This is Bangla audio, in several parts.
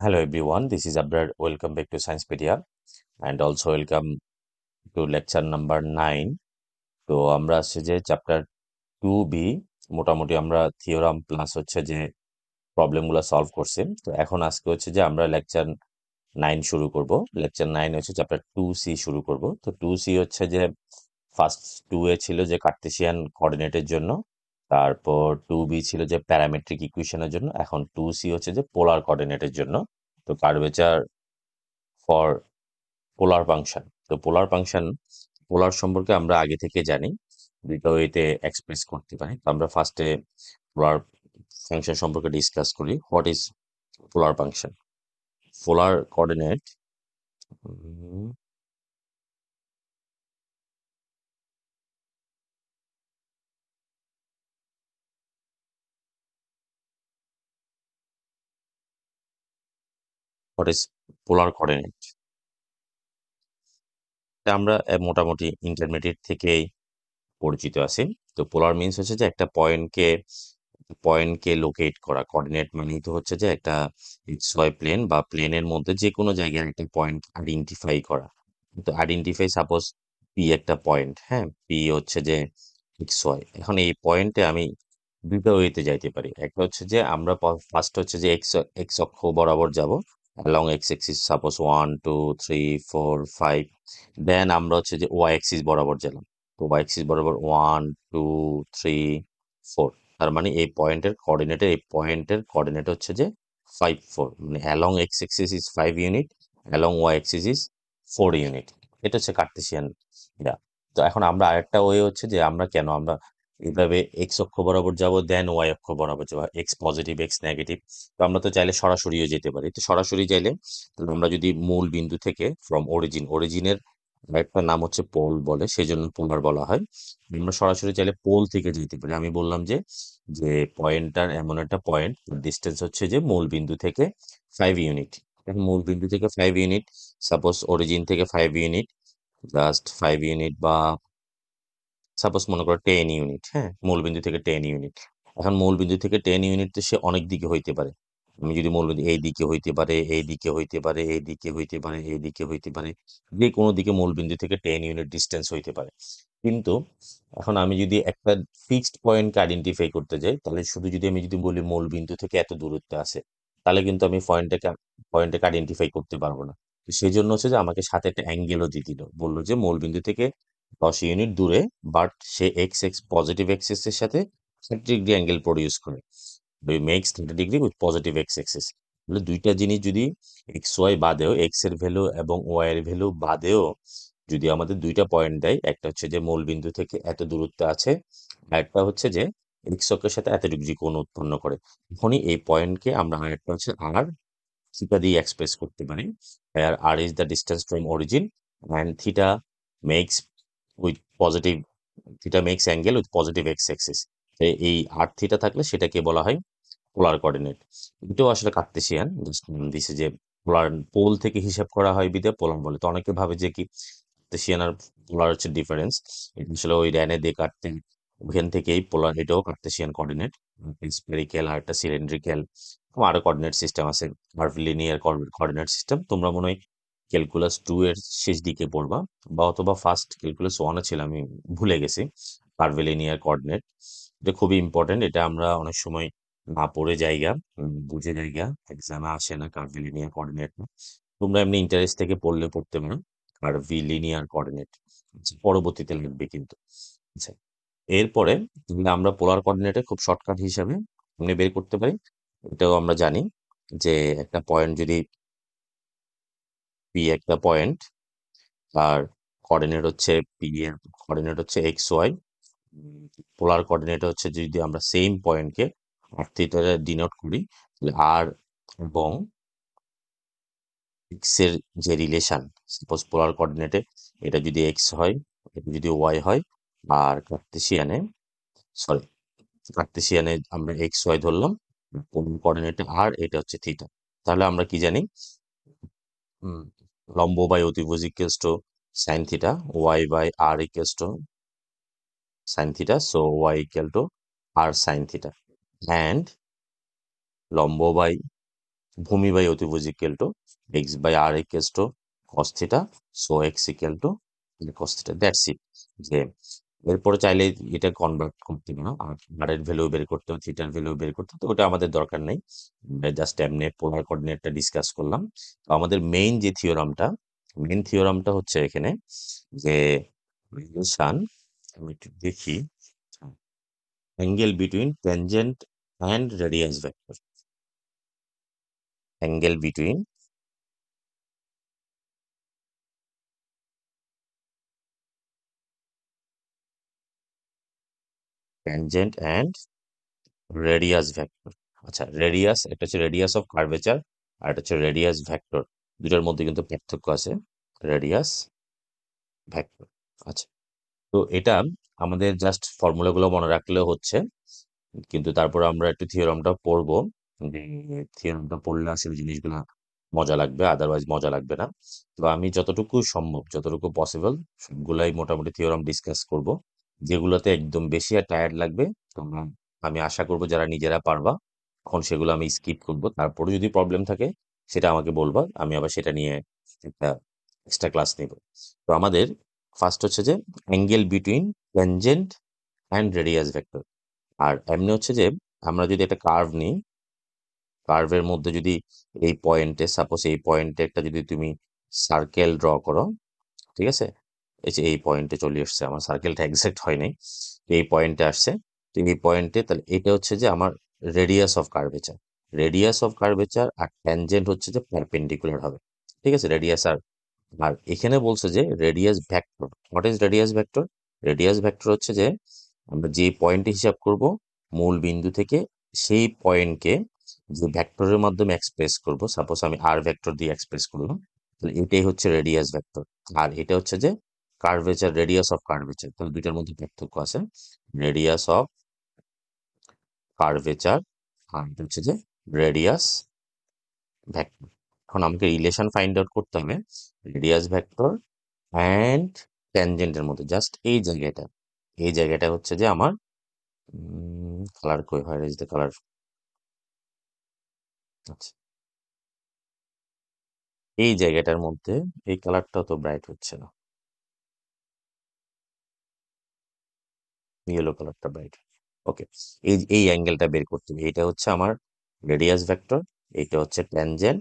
Hello everyone, this is Abrar. Welcome back to Sciencepedia and also welcome to lecture number 9. তো আমরা আসছে যে চ্যাপ্টার 2B মোটামুটি আমরা থিওরাম প্লাস হচ্ছে যে প্রবলেমগুলো সলভ করছি। তো এখন আজকে হচ্ছে যে আমরা লেকচার 9 শুরু করব। লেকচার 9 হচ্ছে চ্যাপ্টার 2C শুরু করব। তো 2C হচ্ছে যে ফার্স্ট 2A ছিল যে কার্টেসিয়ান কোঅর্ডিনেটের জন্য, তারপর 2B ছিল যে প্যারামেট্রিক ইকুয়েশনের জন্য, এখন 2C হচ্ছে যে পোলার কোঅর্ডিনেটের জন্য। তো কার্ভেচার ফর পোলার ফাংশন। তো পোলার সম্পর্কে আমরা আগে থেকে জানি, দুইটা ওয়েতে এক্সপ্রেস করতে পারি। তো আমরা ফার্স্টে পোলার ফাংশন সম্পর্কে ডিসকাস করি। What is polar function? Polar coordinate what is polar coordinate? আমরা মোটামুটি ইন্টারমিডিয়েট থেকেই পরিচিত আছি। তো পোলার মিন্স হচ্ছে যে একটা পয়েন্টকে লোকেট করা। কোঅর্ডিনেট মানেই তো হচ্ছে যে একটা এক্স ওয়াই প্লেন বা প্লেনের মধ্যে যে কোনো জায়গায় একটা পয়েন্ট আইডেন্টিফাই করা। তো আইডেন্টিফাই, সাপোজ পি একটা পয়েন্ট, হ্যাঁ, পি হচ্ছে যে এক্স ওয়াই। এখন এই পয়েন্টে আমি দুটো ওয়েতে যাইতে পারি। একটা হচ্ছে যে আমরা ফার্স্ট হচ্ছে যে এক্স অক্ষ বরাবর যাব, অ্যালং এক্স এক্সিস, সাপোজ 1 2 3 4 5। দেন আমরা হচ্ছে যে ওয়াই এক্সিস বরাবর গেলাম। তো ওয়াই এক্সিস বরাবর 1 2 3 4। তার মানে এই পয়েন্টের কোঅর্ডিনেট হচ্ছে যে 5 4, মানে along x axis is 5 unit, along y axis is 4 unit. এটা হচ্ছে কার্টেসিয়ান। তো এখন আমরা আরেকটা ওয়ে হচ্ছে যে আমরা এইভাবে এক্স অক্ষ বরাবর যাব, দেন ওয়াই অক্ষ বরাবর যাবো, এক্স পজিটিভ এক্স নেগেটিভ। তো আমরা তো চাইলে সরাসরিও যেতে পারি। তো সরাসরি চাইলে তাহলে আমরা যদি মূল বিন্দু থেকে ফ্রম অরিজিনের একটা নাম হচ্ছে পোল বলে, সেই জন্য পোলার বলা হয়। আমরা সরাসরি চাইলে পোল থেকে যেতে পারি। আমি বললাম যে যে পয়েন্টটার এমন একটা পয়েন্ট, ডিস্টেন্স হচ্ছে যে মূল বিন্দু থেকে 5 ইউনিট। এখন মূল বিন্দু থেকে 5 ইউনিট, সাপোজ অরিজিন থেকে 5 ইউনিট, জাস্ট 5 ইউনিট, বা সাপোজ মনে করো 10 ইউনিট, হ্যাঁ, মূলবিন্দু থেকে 10 ইউনিট। এখন মূলবিন্দু থেকে 10 ইউনিট তো সে অনেক দিকে হইতে পারে। আমি যদি মূলবিন্দু এই দিকে হইতে পারে, এই দিকে হইতে পারে, এই দিকে হইতে পারে, এই দিকে হইতে পারে, যে কোনো দিকে মূলবিন্দু থেকে 10 ইউনিট ডিস্টেন্স হইতে পারে। কিন্তু এখন আমি যদি একটা ফিক্সড পয়েন্টকে আইডেন্টিফাই করতে যাই, তাহলে শুধু যদি আমি যদি বলি মূলবিন্দু থেকে এত দূরত্বে আছে, তাহলে কিন্তু আমি পয়েন্টটাকে আইডেন্টিফাই করতে পারবো না। তো সেই জন্য হচ্ছে যে আমাকে সাথে একটা অ্যাঙ্গেলও দিয়ে দিল, বললো যে মূলবিন্দু থেকে 10 ইউনিট দূরে, বাট সে এক্স এক্স পজিটিভ এক্সিস এর সাথে 30 ডিগ্রি অ্যাঙ্গেল প্রডিউস করে। Makes 30 degree with positive x axis. তাহলে দুইটা জিনিস যদি এক্স ওয়াই বাদেও, এক্স এর ভ্যালু এবং ওয়াই এর ভ্যালু বাদেও যদি আমাদের দুইটা পয়েন্ট দেয়, একটা হচ্ছে যে মূল বিন্দু থেকে এত দূরত্বে আছে, আর একটা হচ্ছে যে এক্স অক্ষের সাথে এত ডিগ্রি কোণ উৎপন্ন করে, তখনই এই পয়েন্টকে আমরা আরেকটা হচ্ছে আর থিটা দিয়ে এক্সপ্রেস করতে পারি। R is the distance from origin, and makes with positive theta makes angle with positive x axis. এই আর থিটা থাকলে সেটাকে বলা হয় পোলার কোঅর্ডিনেট। এটাও আসলে কার্তেশিয়ান, দিছে যে পোলার পোল থেকে হিসাব করা হয় বিদে পোলার বলে। তো অনেকে ভাবে যে কি কার্তেশিয়ান আর পোলার হচ্ছে ডিফারেন্স। এটা আসলে ওই র্যানে দিয়ে কাটতে, ওখান থেকেই পোলার, এটাও কার্তেশিয়ান কোঅর্ডিনেট। স্পেরিক্যাল আর একটা সিলিন্ড্রিক্যাল, আরো কোঅর্ডিনেট সিস্টেম আছে, কার্ভিলিনিয়ার কোঅর্ডিনেট সিস্টেম। তোমরা মনে হয় ক্যালকুলাস 2 এর শেষ দিকে পড়বা, বা অথবা ফার্স্ট ক্যালকুলাস 1 ছিল, আমি ভুলে গেছি। কার্ভিলিনিয়ার কোঅর্ডিনেট, এটা খুবই ইম্পর্টেন্ট। এটা আমরা অনেক সময় না পড়ে জায়গা, বুঝে জায়গা, এক্সামে আসে না কার্ভিলিনিয়ার কোঅর্ডিনেট। তোমরা এমনি ইন্টারেস্ট থেকে পড়লে পড়তে পারো কার্ভিলিনিয়ার কোঅর্ডিনেট, পরবর্তীতে লিখবে কিন্তু। আচ্ছা, এরপরে তাহলে আমরা পোলার কোঅর্ডিনেটের খুব শর্টকাট হিসাবে এমনি বের করতে পারি। এটাও আমরা জানি যে একটা পয়েন্ট যদি পি একটা পয়েন্ট, আর কোঅর্ডিনেট হচ্ছে পি এর কোঅর্ডিনেট হচ্ছে এক্স ওয়াই, পোলার কোঅর্ডিনেট হচ্ছে যদি আমরা সেম পয়েন্টকে আর থিটা ডিনোট করি, তাহলে আর এবং এক্স এর যে রিলেশন, সাপোজ পোলার কোঅর্ডিনেটে এটা যদি এক্স হয়, এটা যদি ওয়াই হয়, আর কার্তেশিয়ানে আমরা এক্স ওয়াই ধরলাম, পোলার কোঅর্ডিনেটে আর এটা হচ্ছে থিটা। তাহলে আমরা কি জানি, হুম, লম্ব বাই অতিভুজ equals to sine theta, y by r equals to sine theta, so y equal to r sine theta, and লম্ব বাই ভূমি বাই অতিভুজ equal to x by r equal to cos theta, so x equal to cos theta, that's it. যে এরপরে চাইলে এটা কনভার্ট করতে পারো, আর এর ভ্যালু বের করতে হবে, থিটার ভ্যালু বের করতে, তো ওটা আমাদের দরকার নেই। জাস্ট এমনি পোলার কোঅর্ডিনেটটা ডিসকাস করলাম। তো আমাদের মেইন থিওরামটা হচ্ছে এখানে যে রিলেশন, আমি একটু দেখি, angle between tangent and radius vector, angle between tangent and radius vector. আচ্ছা, রেডিয়াস, একটা হচ্ছে রেডিয়াস অফ কার্ভেচার, আর একটা হচ্ছে রেডিয়াস ভেক্টর। দুটার মধ্যে কিন্তু পার্থক্য আছে, রেডিয়াস ভেক্টর। আচ্ছা, তো এটা আমাদের জাস্ট ফর্মুলাগুলো মনে রাখলেও হচ্ছে, কিন্তু তারপর আমরা একটু থিওরামটা পড়বো। যে থিওরামটা পড়লে আসলে জিনিসগুলো মজা লাগবে, আদারওয়াইজ মজা লাগবে না। তো আমি যতটুকু সম্ভব, যতটুকু পসিবল, সবগুলাই মোটামুটি থিওরাম ডিসকাস করব। যেগুলোতে একদম বেশি আর টায়ার্ড লাগবে তোমরা, আমি আশা করব যারা নিজেরা পারবা, এখন সেগুলো আমি স্কিপ করব। তারপরে যদি প্রবলেম থাকে সেটা আমাকে বলবা, আমি আবার সেটা নিয়ে একটা এক্সট্রা ক্লাস নেব। তো আমাদের ফার্স্ট হচ্ছে যে angle between tangent and radius vector. আর এমনি হচ্ছে যে আমরা যদি একটা কার্ভ নিই, কার্ভের মধ্যে যদি এই পয়েন্টে, সাপোজ এই পয়েন্টে একটা যদি তুমি সার্কেল ড্র করো, ঠিক আছে, এই যে এই পয়েন্টে চলে এসছে, আমার সার্কেলটা এক্সাক্ট হয় নাই, এই পয়েন্টে আসছে। তো এই পয়েন্টে তাহলে এটা হচ্ছে যে আমার radius of curvature, radius of curvature আর ট্যানজেন্ট হচ্ছে যে পারপেন্ডিকুলার হবে, ঠিক আছে, রেডিয়াস আর, আর এখানে বলছে যে radius vector. What is radius vector? Radius vector হচ্ছে যে আমরা যে পয়েন্টে হিসাব করব মূল বিন্দু থেকে, সেই পয়েন্টকে যে ভেক্টরের মাধ্যমে এক্সপ্রেস করব, সাপোজ আমি আর ভেক্টর দিয়ে এক্সপ্রেস করলাম, তাহলে এটাই হচ্ছে রেডিয়াস ভেক্টর। আর এটা হচ্ছে যে কার্ভেচার, রেডিয়াস অফ কার্ভেচার, তাহলে দুইটার মধ্যে পার্থক্য আছে, রেডিয়াস অফ কার্ভেচার আর এটা হচ্ছে যে রেডিয়াস ভেক্টর। এখন আমাকে রিলেশন ফাইন্ড আউট করতে হবে রেডিয়াস ভেক্টর অ্যান্ড ট্যানজেন্টের মধ্যে, জাস্ট এই জায়গাটা হচ্ছে যে আমার কালার কই হয়, ইজ দ্য কালার। আচ্ছা, এই জায়গাটার মধ্যে এই কালারটা তো ব্রাইট হচ্ছে না, ইয়েলো কালারটা ব্রাইট। ওকে, এই অ্যাঙ্গেলটা বের করতে হবে, এটা হচ্ছে আমার রেডিয়াস ভেক্টর, এটা হচ্ছে ট্যানজেন্ট।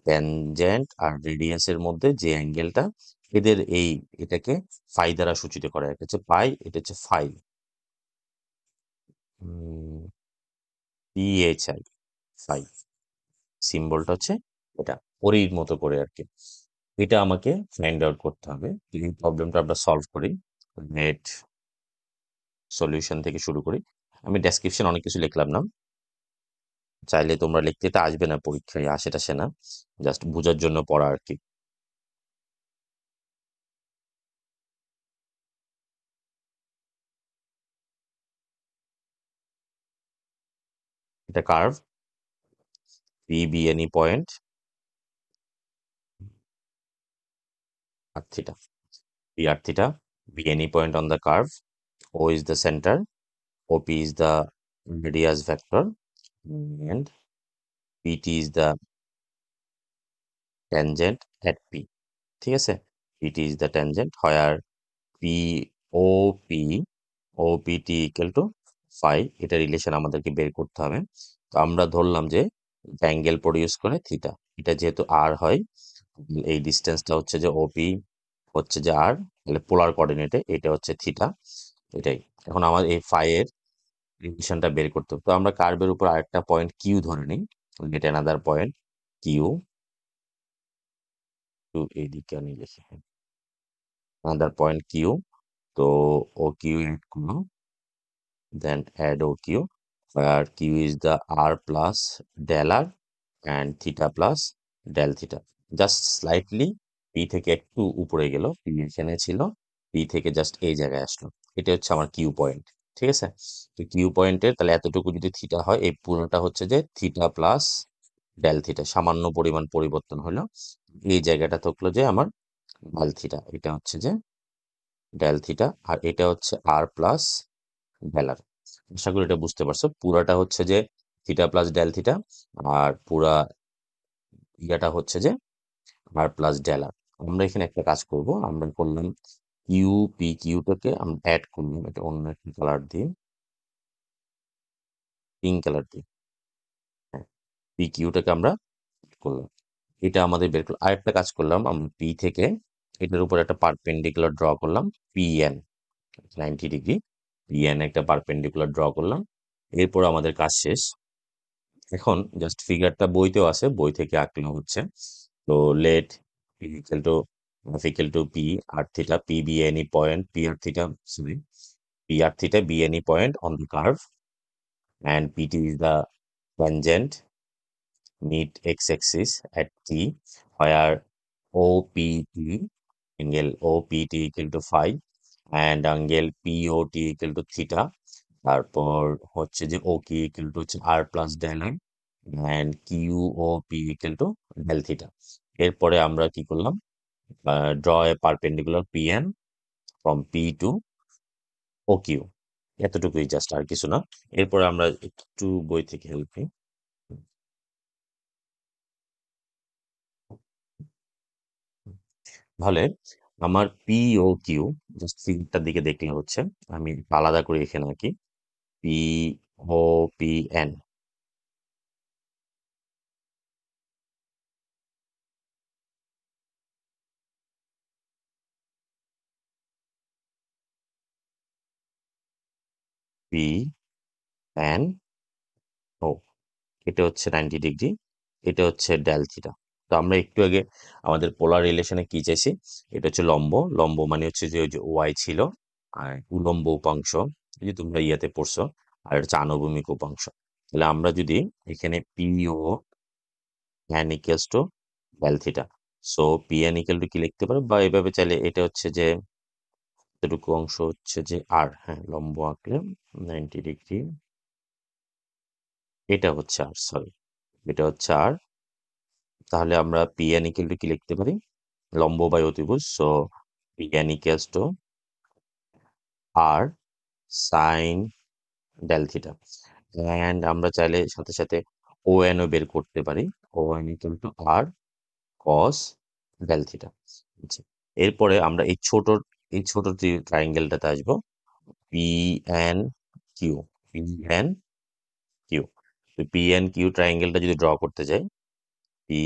ট্যানজেন্ট আর রেডিয়াসের মধ্যে যে অ্যাঙ্গেলটা, এদের এই, এটাকে ফাই দ্বারা সূচিত করা হয়, এটা হচ্ছে পাই, এটা হচ্ছে ফাই, পিএইচআই, ফাই, সিম্বলটা হচ্ছে এটা, ওরই মতো করে আর কি। এটা আমাকে ফাইন্ড আউট করতে হবে। এই প্রবলেমটা আমরা সলভ করি, নেট সলিউশন থেকে শুরু করি। আমি ডেসক্রিপশন অনেক কিছু লিখলাম না, চাইলে তোমরা লিখতে, এটা আসবে না পরীক্ষায়, আসে টাসে না, জাস্ট বোঝার জন্য পড়া আর কি। এটা curve, P be any point r theta, P r theta, be any point on the curve, O is the centre, OP is the radius vector, and pt is the tangent at p, ঠিক আছে, pt is the tangent where p op opt equal to phi, এটা রিলেশন আমাদেরকে বের করতে হবে। তো আমরা ধরলাম যে অ্যাঙ্গেল প্রডিউস করে থিটা, এটা যেহেতু আর হয়, এই ডিস্টেন্সটা হচ্ছে যে ওপি হচ্ছে যে আর, তাহলে পোলার কোঅর্ডিনেটে এটা হচ্ছে থিটা, এটাই। এখন আমার এই ফাই এর রিলেশনটা বের করতে হবে। তো আমরা কার্ভের উপর আরেকটা পয়েন্ট কিউ ধরে নিই, get another point Q, to এইদিকে আমি লিখি, অ্যানাদার পয়েন্ট কিউ। তো ও কিউ এড করো, then add O Q, where q is the r plus del r and theta plus del theta, just slightly P থেকে একটু উপরে গেল, পি এখানে ছিল, পি থেকে জাস্ট এই জায়গায় আসলো, এটা হচ্ছে আমার কিউ পয়েন্ট, ঠিক আছে। তো কিউ পয়েন্টের তাহলে এতটুকু যদি থিটা হয়, এই পুরোটা হচ্ছে যে থিটা প্লাস ডেল থিটা, সামান্য পরিমাণ পরিবর্তন হলো, এই জায়গাটা থাকলো যে আমার ডেল থিটা, এটা হচ্ছে যে ডেল থিটা, আর এটা হচ্ছে আর প্লাস ডেল আর। আশা করি এটা বুঝতে পারছো, পুরাটা হচ্ছে যে থিটা প্লাস ডেল থিটা, আর পুরা ইয়াটা হচ্ছে যে আর প্লাস ডেল আর। আমরা এখানে একটা কাজ করব, আমরা করলাম কিউ পি কিউটাকে আমরা অ্যাড করলাম, এটা অন্য একটা কালার দিয়ে, পিঙ্ক কালার দিয়ে, হ্যাঁ, পি কিউটাকে আমরা add করলাম, এটা আমাদের বের করলাম। আরেকটা কাজ করলাম, আমরা পি থেকে এটার উপর একটা পারপেন্ডিকুলার ড্র করলাম, পিএন 90 ডিগ্রি, পিএন একটা পারপেন্ডিকুলার ড্র করলাম। এরপর আমাদের কাজ শেষ। এখন জাস্ট ফিগারটা বইতেও আছে, বই থেকে আঁকলে হচ্ছে। তো let P equal to P r theta, P be any point, P r theta, sorry, P r theta be any point on the curve, and pt is the tangent meet x-axis at t, where OPT, angle OPT equal to phi, and angle POT equal to theta. তারপর হচ্ছে যে ওকে ইকুয়াল টু হচ্ছে r plus del r, and Q O P equal to del theta. এরপরে আমরা কি করলাম, draw a perpendicular PN from P to O Q, এতটুকুই জাস্ট, আর কিছু না। এরপরে আমরা একটু বই থেকে হেল্প নিই। তাহলে আমার পি ও কিউ, জাস্ট ফিগারটার দিকে দেখলে হচ্ছে, আমি আলাদা করে এখানে আঁকি, P O P N, P N O, এটা হচ্ছে 90 ডিগ্রি, এটা হচ্ছে ডেল থিটা। তো আমরা একটু আগে আমাদের পোলার রিলেশনে কি চাইছি, এটা হচ্ছে লম্ব, লম্ব মানে হচ্ছে যে ওই যে ওয়াই ছিল, আর উলম্ব উপাংশ, এই যে তোমরা ইয়াতে পড়ছো, আর এটা হচ্ছে আনুভূমিক উপাংশ। তাহলে আমরা যদি এখানে P O N equals to del theta, so P N equal to কি লিখতে পারো, বা এভাবে চাইলে এটা হচ্ছে যে এতটুকু অংশ হচ্ছে যে আর, হ্যাঁ, লম্ব আঁকলে 90 ডিগ্রি, এটা হচ্ছে আর, সরি, এটা হচ্ছে আর। তাহলে আমরা পি এন ইকুয়াল টু কি লিখতে পারি, লম্ব বাই অতিভুজ, so P N equals to r sine del theta. And আমরা চাইলে সাথে সাথে ও এনও বের করতে পারি, O N equal to r cos del theta. আচ্ছা, এরপরে আমরা এই ছোট ট্রাইঙ্গেলটাতে আসবো, P N Q, P N Q. P N Q ট্রাইঙ্গেলটা যদি ড্র করতে যাই, পি,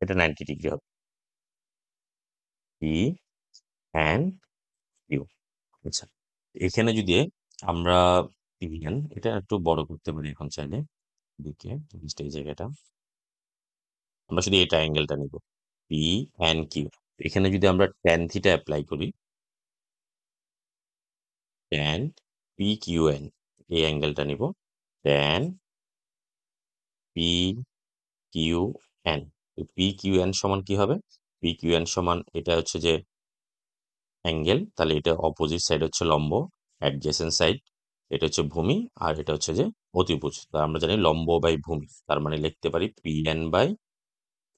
এটা 90 ডিগ্রি হবে, পি এন কিউ। আচ্ছা, এখানে যদি আমরা পিভিএন, এটা একটু বড় করতে পারি এখন চাইলে, দিকে just এই জায়গাটা, আমরা শুধু এই ট্রায়াঙ্গেলটা নিব, পি এন কিউ। এখানে যদি আমরা ট্যান থিটা অ্যাপ্লাই করি, ট্যান পি কিউ এন, এই অ্যাঙ্গেলটা নিব, tan P Q N. P Q N সমান কি হবে, পি কিউ এন সমান, এটা হচ্ছে যে অ্যাঙ্গেল, তাহলে এটা অপোজিট সাইড হচ্ছে লম্ব, অ্যাডজেসেন্ট সাইড এটা হচ্ছে ভূমি, আর এটা হচ্ছে যে অতিভুজ। তা আমরা জানি লম্ব বাই ভূমি, তার মানে লিখতে পারি P N by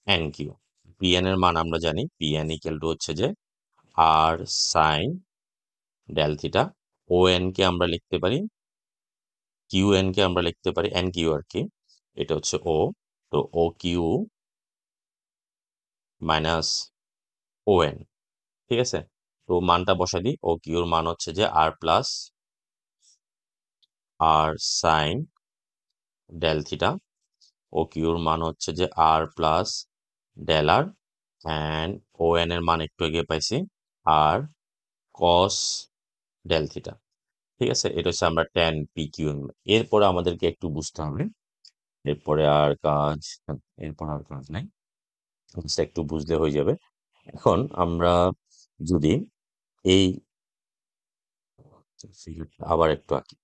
N Q. P N এর মান আমরা জানি, পি এন ইকুয়াল টু হচ্ছে যে r sine del theta. O N কে আমরা লিখতে পারি, কিউ এন কে আমরা লিখতে পারি, এন কিউ আর কি, এটা হচ্ছে ও, তো O Q minus O N, ঠিক আছে। তো মানটা বসা দিই, ও কিউর মান হচ্ছে যে r plus r sine del theta, O কিউর মান হচ্ছে যে r plus del r, and O N এর মান একটু আগে পাইছি আর কস ডেল থিটা, ঠিক আছে। এটা হচ্ছে আমরা ট্যান পি কিউ। এরপরে আমাদেরকে একটু বুঝতে হবে, এরপরে আর কাজ, এরপর আর কাজ নাই, কাজটা একটু বুঝলে হয়ে যাবে। এখন আমরা যদি এই ফিগারটা আবার একটু আঁকি,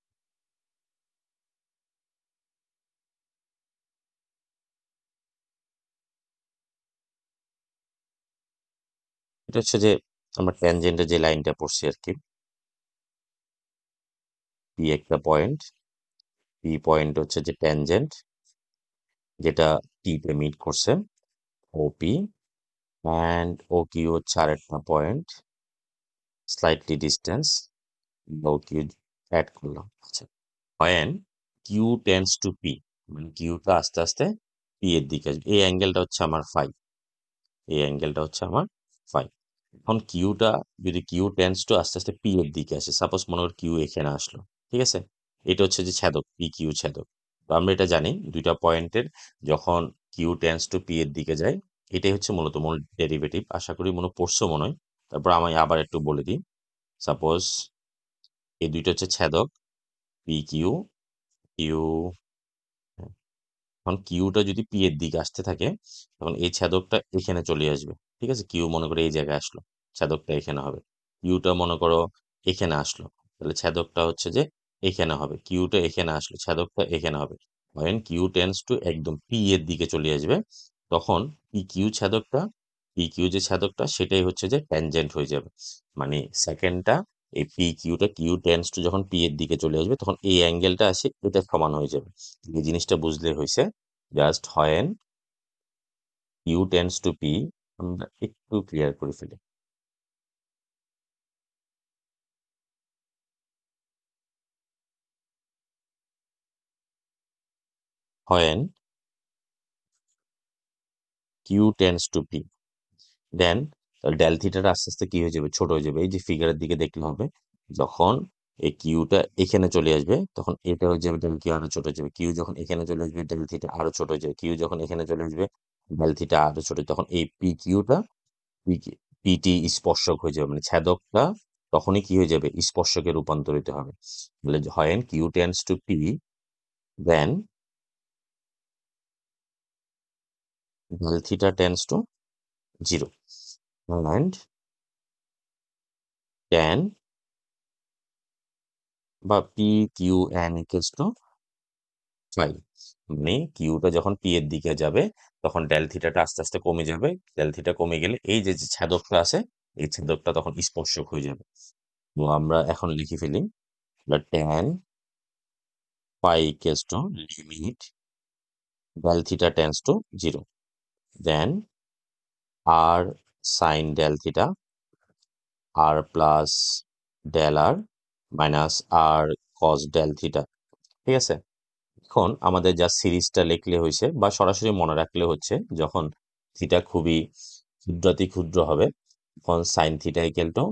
এটা হচ্ছে যে আমরা ট্যানজেন্টে যে লাইনটা পড়ছি আর কি, পি একটা পয়েন্ট, পি পয়েন্ট হচ্ছে যে ট্যানজেন্ট যেটা টি তে মিট করছে, ওপি অ্যান্ড ও কিউ হচ্ছে আরেকটা point, slightly distance, O Q add করলাম। আচ্ছা, when Q tends to P, মানে কিউটা আস্তে আস্তে পি এর দিকে আসবে, এই অ্যাঙ্গেলটা হচ্ছে আমার ফাই, এই অ্যাঙ্গেলটা হচ্ছে আমার ফাই। এখন কিউটা যদি কিউ টেন্ডস টু আস্তে আস্তে পি এর দিকে আসে, সাপোজ মনে কর কিউ এখানে আসলো, ঠিক আছে, এটা হচ্ছে যে ছেদক, পি কিউ ছেদক। তো আমরা এটা জানি দুইটা পয়েন্টের যখন কিউ টেন্ডস টু পি এর দিকে যায়, এটাই হচ্ছে মূলত মূল ডেরিভেটিভ। আশা করি মনে পড়ছো মনে হয়। তারপর আমি আবার একটু বলে দিই, সাপোজ এই দুইটা হচ্ছে ছেদক, পি কিউ, কিউ, এখন কিউটা যদি পি এর দিকে আসতে থাকে, তখন এই ছেদকটা এখানে চলে আসবে, ঠিক আছে, কিউ মনে করো এই জায়গায় আসলো, ছেদকটা এখানে হবে। কিউটা মনে করো এখানে আসলো, তাহলে ছেদকটা হচ্ছে যে এখানে হবে। কিউটা এখানে আসলো, ছেদকটা এখানে হবে। when কিউ টেন্ডস টু একদম পি এর দিকে চলে আসবে, তখন পি কিউ ছেদকটা, পি কিউ যে ছেদকটা সেটাই হচ্ছে যে ট্যানজেন্ট হয়ে যাবে। মানে সেকেন্ডটা, এই পি কিউটা কিউ টেন্ডস টু যখন পি এর দিকে চলে আসবে, তখন এই অ্যাঙ্গেলটা আসে এটা সমান হয়ে যাবে। এই জিনিসটা বুঝলে হয়েছে। Just when Q tends to P, আমরা একটু ক্লিয়ার করে ফেলি। when Q tends to P, then del থিটাটা আস্তে আস্তে কি হয়ে যাবে, ছোট হয়ে যাবে। এই যে ফিগারের দিকে দেখলে হবে, যখন এই কিউটা এখানে চলে আসবে, তখন এটা হয়ে যাবে ডেল কিউ আরো ছোট হয়ে যাবে। কিউ যখন এখানে চলে আসবে, ডেল থিটা আরো ছোট হয়ে যাবে। কিউ যখন এখানে চলে আসবে, ডেল থিটা আরো ছোট, তখন এই পি কিউটা পিটি স্পর্শক হয়ে যাবে, মানে ছেদকটা তখনই কি হয়ে যাবে, স্পর্শকে রূপান্তরিত হবে। বলে হয় Q tends to P, then del theta tends to zero, and tan বা P Q N equals to phi. মানে কিউটা যখন পি এর দিকে যাবে, তখন ডেল থিটাটা আস্তে আস্তে কমে যাবে। ডেল থিটা কমে গেলে এই যে যে ছেদকটা আছে, এই ছেদকটা তখন স্পর্শক হয়ে যাবে। তো আমরা এখন লিখে ফেলি, tan pi equals to limit del theta tends to zero, then r sine del theta, r plus del r minus r cos del theta, ঠিক আছে। এখন আমাদের যা সিরিজটা লিখলে হয়েছে বা সরাসরি মনে রাখলে হচ্ছে, যখন থিটা খুবই ক্ষুদ্রাতি ক্ষুদ্র হবে, তখন সাইন থিটা ইকুয়াল টু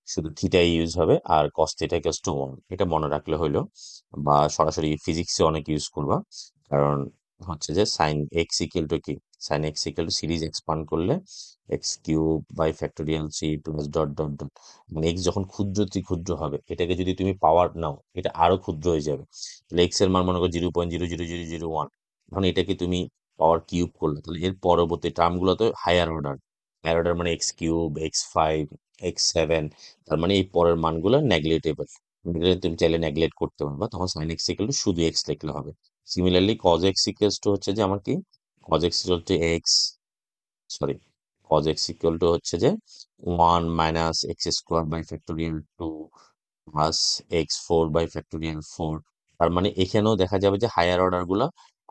শুধু থিটাই ইউজ হবে, আর কস থিটা ইকুয়ালস টু 1, এটা মনে রাখলে হইলো। বা সরাসরি ফিজিক্সে অনেক ইউজ করবা, কারণ হচ্ছে যে সাইন এক্স ইকুয়াল টু কি, sine x equal to series expand করলে এক্স কিউব বাই ফ্যাক্টোরিয়াল সি প্লাস ডট ডট ডট, মানে এক্স যখন ক্ষুদ্রাতি ক্ষুদ্র হবে, এটাকে যদি তুমি পাওয়ার নাও, এটা আরো ক্ষুদ্র হয়ে যাবে। তাহলে এক্স এর মান মনে করো 0.00001, এখন এটাকে তুমি পাওয়ার কিউব করলে, তাহলে এর পরবর্তী টার্মগুলো তো হায়ার অর্ডার, হায়ার অর্ডার মানে এক্স কিউব, এক্স 5, এক্স 7, তার মানে এই পরের মানগুলো নেগলেটেবল। তুমি চাইলে নেগলেক্ট করতে পারবা, তখন সাইন এক্স ইকুয়াল টু শুধু এক্স লিখলে হবে। Similarly cos x equals to হচ্ছে যে আমার কি, cos x equal to x, sorry, cos x equal to হচ্ছে যে 1 - x² by factorial 2 plus x4 by factorial 4। তার মানে এখানেও দেখা যাবে যে হায়ার অর্ডার গুলা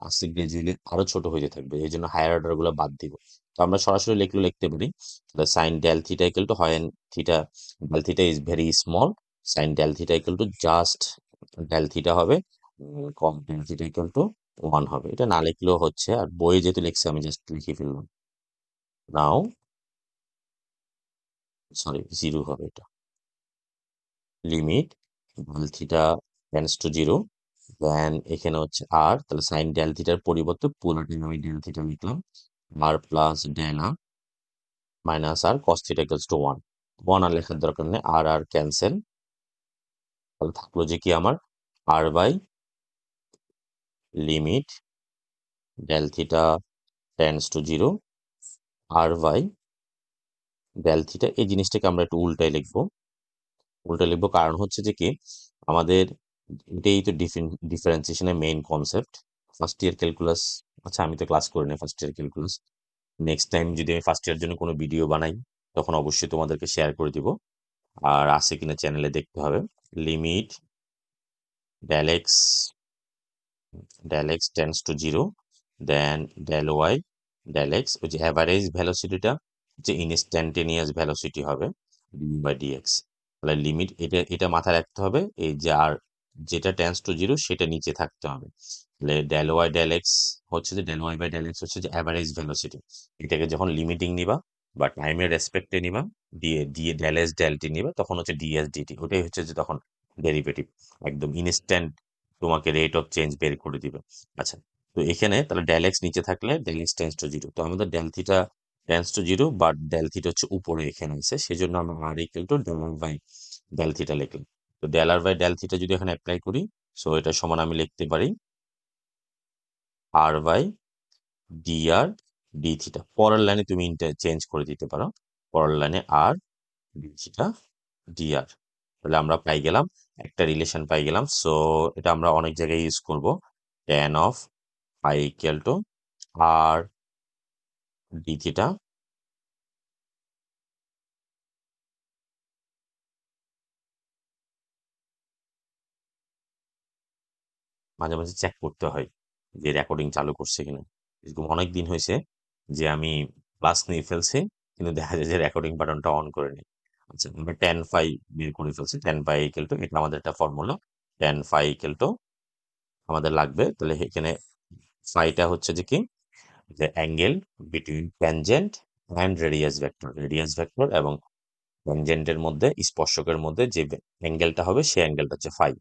আস্তে গ্রাজুয়ালি আরো ছোট হয়ে যেতে থাকবে, এই জন্য হায়ার অর্ডার গুলা বাদ দিব। তো আমরা সরাসরি লিখতে পারি, তাহলে sine del theta equal to হয় theta, del theta is very small, sine del theta equal to just del theta হবে, cos del theta equal to 1 হবে। এটা না লিখলেও হচ্ছে, আর বইয়ে যেহেতু লিখছে আমি জাস্ট লিখে ফেললাম। নাও, সরি, জিরো হবে এটা। Limit del theta tends to zero, then এখানে হচ্ছে আর, তাহলে সাইন ডেল থিটার পরিবর্তে পুরোটাই আমি ডেল থিটা লিখলাম, r plus del r minus r cos theta equals to 1। 1 r লেখার দরকার নেই, আর আর ক্যান্সেল, তাহলে থাকলো যে কি আমার r by limit del theta tends to zero, r by del theta. এই জিনিসটাকে আমরা একটু উল্টাই লিখবো, কারণ হচ্ছে যে কি, আমাদের এটাই তো ডিফারেন্সিয়েশনের main concept, first year calculus. আচ্ছা, আমি তো ক্লাস করি না first year calculus, next time যদি আমি ফার্স্ট ইয়ার জন্য কোনো ভিডিও বানাই, তখন অবশ্যই তোমাদেরকে শেয়ার করে দিব। আর আছে কিনা চ্যানেলে দেখতে হবে। Limit del x tends to zero, then del y del x, ওই যে অ্যাভারেজ ভেলোসিটিটা যে ইনস্ট্যান্টেনিয়াস ভেলোসিটি হবে ডিউ বাই ডিএক্স। তাহলে লিমিট এটা এটা মাথায় রাখতে হবে, এই যে আর যেটা টেন্স টু জিরো সেটা নিচে থাকতে হবে। তাহলে ডেল ওয়াই ডেল এক্স হচ্ছে যে del y by del x হচ্ছে যে অ্যাভারেজ ভেলোসিটি। এটাকে যখন লিমিটিং নিবা বা টাইমের রেসপেক্টে নিবা, দিয়ে দিয়ে ডেল এস ডেল টি নিবা, তখন হচ্ছে ডিএস ডিটি, ওটাই হচ্ছে যে তখন ডেরিভেটিভ একদম ইনস্ট্যান্ট তোমাকে রেট অফ চেঞ্জ বের করে দিবে। আচ্ছা, তো এখানে তাহলে ডেল এক্স নিচে থাকলে del x tends to zero, তো আমাদের del theta tends to zero, but del theta হচ্ছে উপরে এখানে আছে, সেজন্য আমরা r equal to del r by del theta লিখলাম। তো del r by del theta যদি এখানে অ্যাপ্লাই করি, সো এটা সমান আমি লিখতে পারি r by d r d theta. পরের লাইনে তুমি চেঞ্জ করে দিতে পারো, পরের লাইনে r d theta d r. তাহলে আমরা পাই গেলাম একটা রিলেশন পাই গেলাম। সো এটা আমরা অনেক জায়গায় ইউজ করব, tan of I equal to r d theta মাঝে মাঝে চেক করতে হয় যে রেকর্ডিং চালু করছে কিনা। এরকম অনেক দিন হয়েছে যে আমি ক্লাস নিয়ে ফেলছি, কিন্তু দেখা যায় যে রেকর্ডিং বাটনটা অন করে নিই। আচ্ছা, আমরা টেন ফাই বের করে ফেলছি, টেন ফাই ইকুয়াল টু, এটা আমাদের একটা formula, tan phi equal to আমাদের লাগবে। তাহলে এখানে ফাইটা হচ্ছে যে কি, যে angle between tangent and radius vector, radius vector এবং ট্যানজেন্টের মধ্যে, স্পর্শকের মধ্যে যে অ্যাঙ্গেলটা হবে সেই অ্যাঙ্গেলটা হচ্ছে ফাই।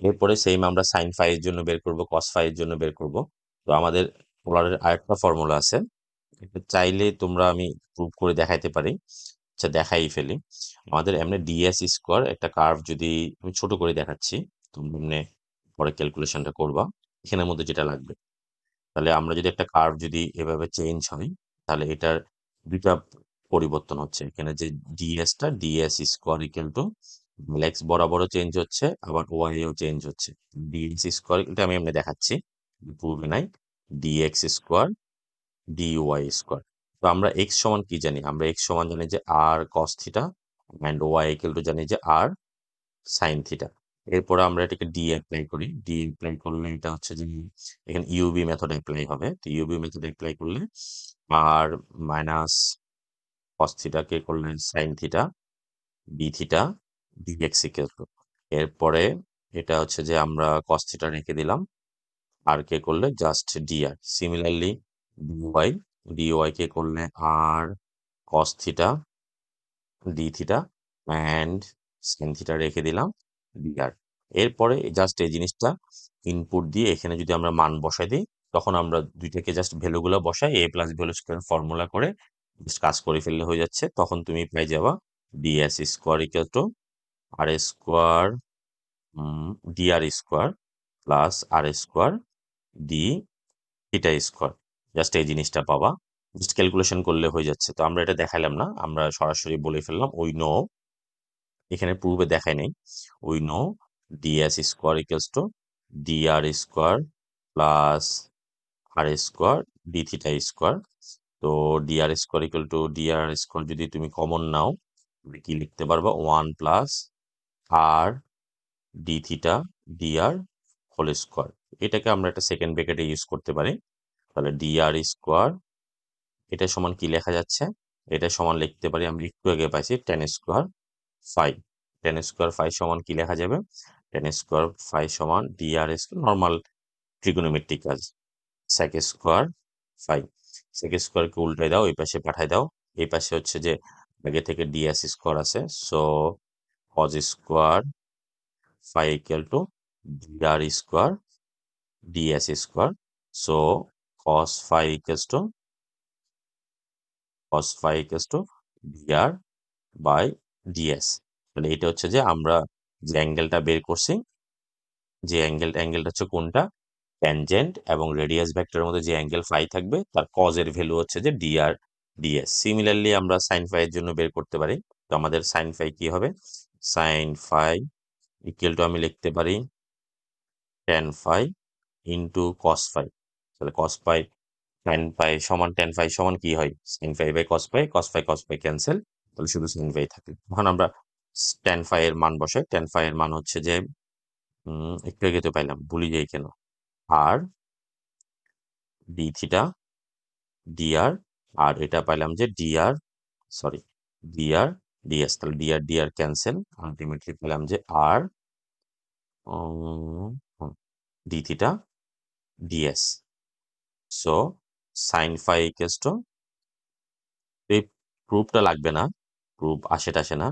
এরপরে সেম আমরা সাইন ফাই এর জন্য বের করব, কস ফাই এর জন্য বের করব। তো আমাদের পোলারের আরেকটা ফর্মুলা আছে, এটা চাইলে তোমরা আমি প্রুভ করে দেখাইতে পারি। আচ্ছা, দেখাই ফেলি। আমাদের এমনি ডিএস স্কোয়ার একটা কার্ভ, যদি আমি ছোট করে দেখাচ্ছি, তোমরা এমনি পরে ক্যালকুলেশনটা করবা এখানের মধ্যে যেটা লাগবে। তাহলে আমরা যদি একটা কার্ভ যদি এভাবে চেঞ্জ হয়, তাহলে এটার দুইটা পরিবর্তন হচ্ছে এখানে, যে ডিএসটা d s square equal to x বরাবরও চেঞ্জ হচ্ছে, আবার ওয়াই এও চেঞ্জ হচ্ছে। ডিএক্স স্কোয়ার, এটা আমি এমনি দেখাচ্ছি, পূর্বে নাই, ডিএক্স স্কোয়ার ডিওয়াই স্কোয়ার। তো আমরা এক্স সমান কি জানি, আমরা এক্স সমান জানি যে r cos theta, and y equal to জানি যে আর সাইন থিটা। এরপরে আমরা এটাকে ডি অ্যাপ্লাই করি, ডি অ্যাপ্লাই করলে এটা হচ্ছে যে এখানে ইউবি মেথড অ্যাপ্লাই হবে। তো ইউবি মেথড অ্যাপ্লাই করলে আর মাইনাস কস থিটাকে করলেন sine theta be theta dx equal to, এরপরে এটা হচ্ছে যে আমরা কস থিটা রেখে দিলাম, আর কে করলে just d r. Similarly d y, d y কে করলে r cos theta d theta and sine theta রেখে দিলাম ডিআর। এরপরে জাস্ট এই জিনিসটা ইনপুট দিয়ে এখানে যদি আমরা মান বসাই দিই, তখন আমরা দুইটাকে জাস্ট ভ্যালুগুলো বসাই, a plus value square formula করে জাস্ট কাজ করে ফেললে হয়ে যাচ্ছে। তখন তুমি পেয়ে যাবা ds square equal to r square dr square plus r square d theta square. Just এই জিনিসটা পাবা, জাস্ট ক্যালকুলেশন করলে হয়ে যাচ্ছে। তো আমরা এটা দেখাইলাম না, আমরা সরাসরি বলে ফেললাম উই নো, এখানে পূর্বে দেখাই নেই, we know d s square equals to DR square plus r square d theta square. তো d r square equal to DR square যদি তুমি কমন নাও, তুমি কি লিখতে পারবা, one plus r d theta d r whole square. এটাকে আমরা একটা সেকেন্ড ব্র্যাকেটে ইউজ করতে পারি। তাহলে ডিআর স্কোয়ার এটা সমান কি লেখা যাচ্ছে, এটা সমান লিখতে পারি, আমরা একটু আগে পাইছি tan square phi. Tan square phi সমান কি লেখা যাবে, টেন স্কোয়ার ফাই সমান ডিআর স্কোয়ার, নর্মাল ট্রিগোনোমেট্রিক কাজ, সেক স্কোয়ার ফাই। সেক স্কোয়ারকে উল্টাই দাও, এই পাশে পাঠাই দাও, এই পাশে হচ্ছে যে আগে থেকে ডিএস স্কোয়ার আছে, so cos square phi equal to DR square ds square. So cos phi equals to cos phi equals to dr by ds. তাহলে এটা হচ্ছে যে আমরা যে অ্যাঙ্গেলটা বের করছি, যে অ্যাঙ্গেলটা হচ্ছে কোনটা, ট্যানজেন্ট এবং রেডিয়াস ভেক্টরের মধ্যে যে অ্যাঙ্গেল ফাই থাকবে তার কজের ভ্যালু হচ্ছে যে ডিআর ডিএস। সিমিলারলি আমরা সাইন ফাই এর জন্য বের করতে পারি। তো আমাদের সাইন ফাই কি হবে, সাইন ফাই ইকুয়াল টু আমি লিখতে পারি tan phi into cos phi. তাহলে কস ফাই সাইন ফাই সমান টেন ফাই সমান কি হয়, sine phi by cos phi, cos phi cancel, তাহলে শুধু সাইন ফাই থাকে। তখন আমরা টেন ফাই এর মান বসাই, টেন ফাই এর মান হচ্ছে যে একটু আগে তো পাইলাম, ভুলি যাই কেন, আর ডি থিটা ডিআর, আর এটা পাইলাম যে ডিআর, সরি, ডিআর ডিএস, তাহলে ডিআর ডিআর ক্যান্সেল, আলটিমেটলি পেলাম যে r d theta d s. So sine phi equals to, এই প্রুফটা লাগবে না, প্রুফ আসে টাসে না,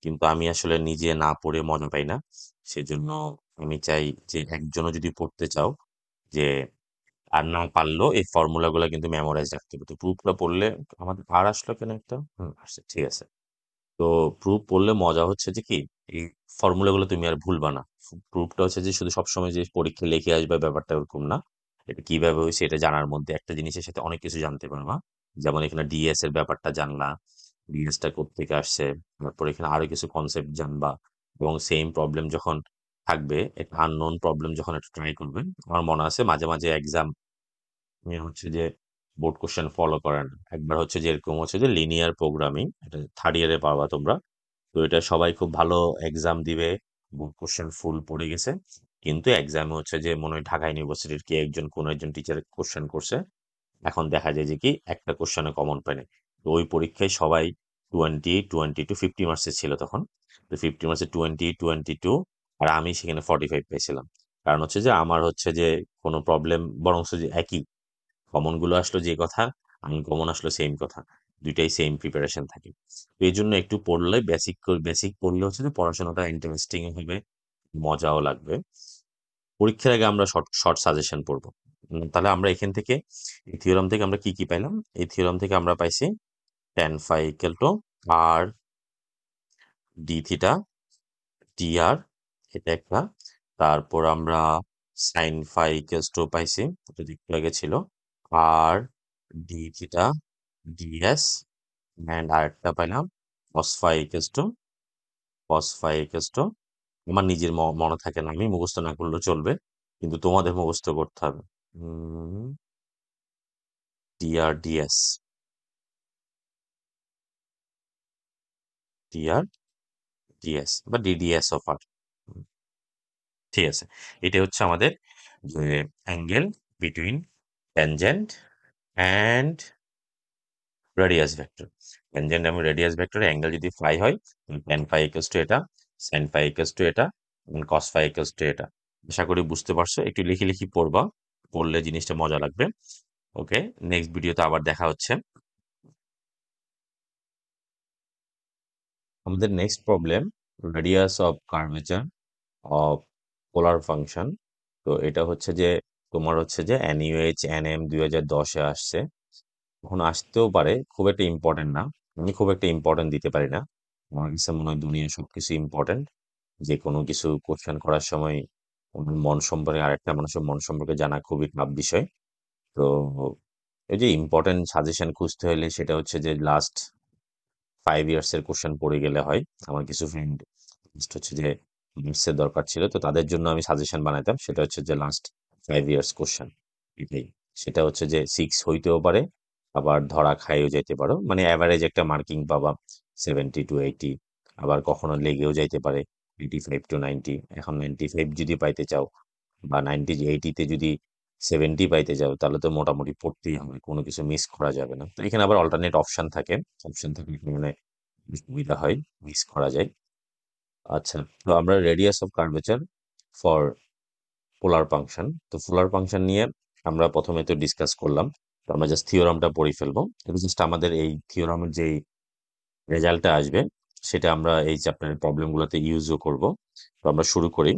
কিন্তু আমি আসলে নিজে না পড়ে মনে পাই না, সেজন্য আমি চাই যে একজনও যদি পড়তে চাও, যে আর না পারলেও এই ফর্মুলাগুলো কিন্তু মেমোরাইজ রাখতে হবে। তো প্রুফটা পড়লে আমাদের আর আসলো কেন একটা, আসছে, ঠিক আছে। তো প্রুফ পড়লে মজা হচ্ছে যে কি, এই ফর্মুলাগুলো তুমি আর ভুলবা না। প্রুফটা হচ্ছে যে শুধু সবসময় যে পরীক্ষা লিখে আসবে ব্যাপারটা ওরকম না, এটা কিভাবে হয়েছে এটা জানার মধ্যে একটা জিনিসের সাথে অনেক কিছু জানতে পারবা। যেমন এখানে ডিএস এর ব্যাপারটা জানলা, ডিএসটা কোত্থেকে আসছে, তারপর এখানে আরো কিছু কনসেপ্ট জানবা, এবং সেম প্রবলেম যখন থাকবে, একটা আননোন প্রবলেম যখন একটু ট্রাই করবে। আমার মনে আছে মাঝে মাঝে এক্সাম হচ্ছে যে বোর্ড কোশ্চেন ফলো করে না, একবার হচ্ছে যে এরকম হচ্ছে যে লিনিয়ার প্রোগ্রামিং, এটা থার্ড ইয়ারে পাবা তোমরা। তো এটা সবাই খুব ভালো এক্সাম দিবে, বোর্ড কোশ্চেন ফুল পড়ে গেছে, কিন্তু এক্সামে হচ্ছে যে মনে হয় ঢাকা ইউনিভার্সিটির কে একজন কোন একজন টিচার কোশ্চেন করছে, এখন দেখা যায় যে কি একটা কোশ্চেনে কমন পায়নি। তো ওই পরীক্ষায় সবাই 20, 22, 50 মার্কসের ছিল তখন। তো 50 মার্কসে 20, 22, আর আমি সেখানে 45 পেয়েছিলাম। কারণ হচ্ছে যে আমার হচ্ছে যে কোনো প্রবলেম বরং যে একই, কমন গুলো আসলো যে কথা, আনকমন আসলো সেম কথা, দুইটাই সেম প্রিপারেশন থাকে। তো এই জন্য একটু পড়লে বেসিক বেসিক পড়লে হচ্ছে যে পড়াশোনাটা ইন্টারেস্টিং হবে, মজাও লাগবে। পরীক্ষার আগে আমরা শর্ট শর্ট সাজেশন পড়বো। তাহলে আমরা এখান থেকে, এই থিওরাম থেকে আমরা কি কি পাইলাম? এই থিওরাম থেকে আমরা পাইছি tan phi equal to r d theta dr, এটা একটা। তারপর আমরা সাইন ফাই ইকুয়ালস টু পাইছি, এটা একটু আগে ছিল, আর ডি থিটা ডিএস, অ্যান্ড আরেকটা পাইলাম cos phi ইকুয়ালস টু, আমার নিজের মনে থাকে না, আমি মুখস্থ না করলেও চলবে, কিন্তু তোমাদের মুখস্থ করতে হবে। ডিআর ডিএস, ডিআর ডিএস বা ডিডিএস অফ আর, ঠিক আছে। এটা হচ্ছে আমাদের যে angle between tangent and radius vector. Tangent এবং রেডিয়াস ভেক্টর অ্যাঙ্গেল যদি ফাই হয়, ট্যান ফাই ইকুয়ালস টু এটা, সাইন ফাই ইকুয়ালস টু এটা, কস ফাই ইকুয়ালস টু এটা। আশা করি বুঝতে পারছো, একটু লিখে লিখি পড়বা, পড়লে জিনিসটা মজা লাগবে। ওকে, নেক্সট ভিডিওতে আবার দেখা হচ্ছে। আমাদের next problem, radius of curvature of polar function. তো এটা হচ্ছে যে তোমার হচ্ছে যে NUH NM 2010-এ আসছে, এখন আসতেও পারে, খুব একটা ইম্পর্টেন্ট না, আমি খুব একটা ইম্পর্টেন্ট দিতে পারি না। আমার কাছে মনে হয় দুনিয়ার সবকিছু ইম্পর্টেন্ট, যে কোনো কিছু কোশ্চেন করার সময় ওনার মন সম্পর্কে, আরেকটা মানুষের মন সম্পর্কে জানা খুবই টাফ বিষয়। তো এই যে ইম্পর্টেন্ট সাজেশন খুঁজতে হলে সেটা হচ্ছে যে লাস্ট 5 ইয়ার্স এর কোশ্চেন পড়ে গেলে হয়। আমার কিছু ফ্রেন্ড হচ্ছে যে ম্যাথসের দরকার ছিল, তো তাদের জন্য আমি সাজেশন বানাইতাম, সেটা হচ্ছে যে লাস্ট 5 ইয়ার্স কোশ্চেন, এটাই। সেটা হচ্ছে যে 6 হইতেও পারে, আবার ধরা খাইও যাইতে পারো, মানে অ্যাভারেজ একটা মার্কিং পাবা 70 to 80, আবার কখনো লেগেও যাইতে পারে 85 to 90। এখন 95 যদি পাইতে চাও, বা 80-তে যদি 70 পাইতে যাও, তাহলে তো মোটামুটি পড়তেই হবে, কোনো কিছু মিস করা যাবে না। তো এখানে আবার অল্টারনেট অপশন থাকে, অপশন থাকলে মানে সুবিধা হয়, মিস করা যায়। আচ্ছা, তো আমরা radius of curvature for polar function, তো পোলার ফাংশন নিয়ে আমরা প্রথমে তো ডিসকাস করলাম, তো আমরা জাস্ট থিওরামটা পড়ে ফেলবো। এটা জাস্ট আমাদের এই থিওরামের যেই রেজাল্টটা আসবে, সেটা আমরা এই চ্যাপ্টারের প্রবলেমগুলোতে ইউজও করব। তো আমরা শুরু করি।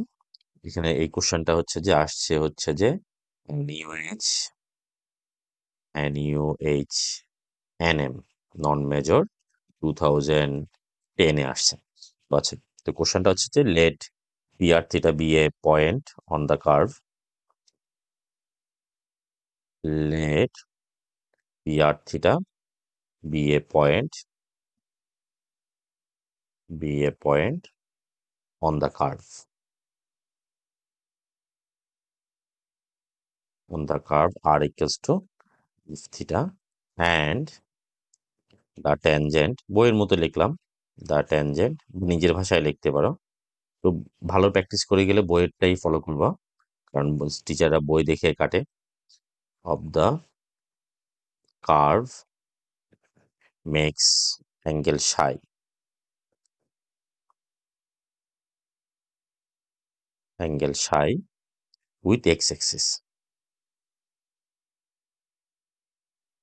এখানে এই কোশ্চেনটা হচ্ছে যে আসছে হচ্ছে যে NUH NUH NM non major 2010-এ আসছে। আচ্ছা, তো কোশ্চেনটা হচ্ছে যে let PR theta be a point on the curve, let PR theta be a point, be a point on the curve, on the curve R equals to theta, and the tangent, বইয়ের মতো লিখলাম, the tangent, নিজের ভাষায় লিখতে পারো। তো ভালো প্র্যাকটিস করে গেলে বইয়েরটাই ফলো করবা, কারণ টিচাররা বই দেখে কাটে। of the curve makes angle psi with x axis.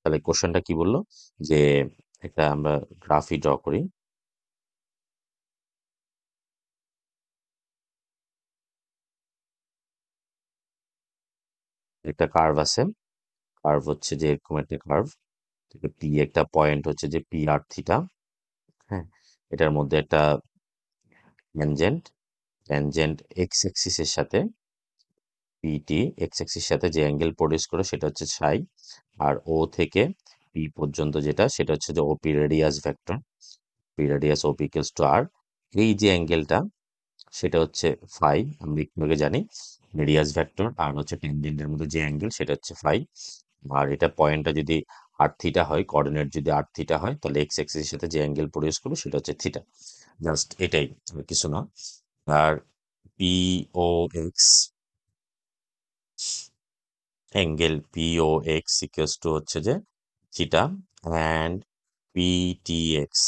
তাহলে কোশ্চেনটা কি বললো যে একটা আমরা গ্রাফই ড্র করি। একটা কার্ভ আছে, কার্ভ হচ্ছে যে এরকম একটা কার্ভ, পি একটা পয়েন্ট হচ্ছে যে পি আর থিটা। হ্যাঁ, এটার মধ্যে একটা ট্যানজেন্ট, ট্যানজেন্ট এক্স অ্যাক্সিসের সাথে পিটি এক্স অ্যাক্সিস সাথে যে অ্যাঙ্গেল প্রডিউস করে সেটা হচ্ছে সাই। আর ও থেকে পি পর্যন্ত যেটা সেটা হচ্ছে যে OP radius vector, P radius OP equals to r. এই যে অ্যাঙ্গেলটা সেটা হচ্ছে ফাই, আমরা একটু আগে জানি রেডিয়াস ভেক্টর আর হচ্ছে ট্যানজেন্টের মধ্যে যে অ্যাঙ্গেল সেটা হচ্ছে ফাই। আর এটা পয়েন্টটা যদি আর থিটা হয়, কোঅর্ডিনেট যদি আর থিটা হয়, তাহলে এক্স অ্যাক্সিসের সাথে যে অ্যাঙ্গেল প্রডিউস করবে সেটা হচ্ছে থিটা। জাস্ট এটাই, আর কিছু না। আর P O X angle P O X equals to হচ্ছে যে theta, and p t x,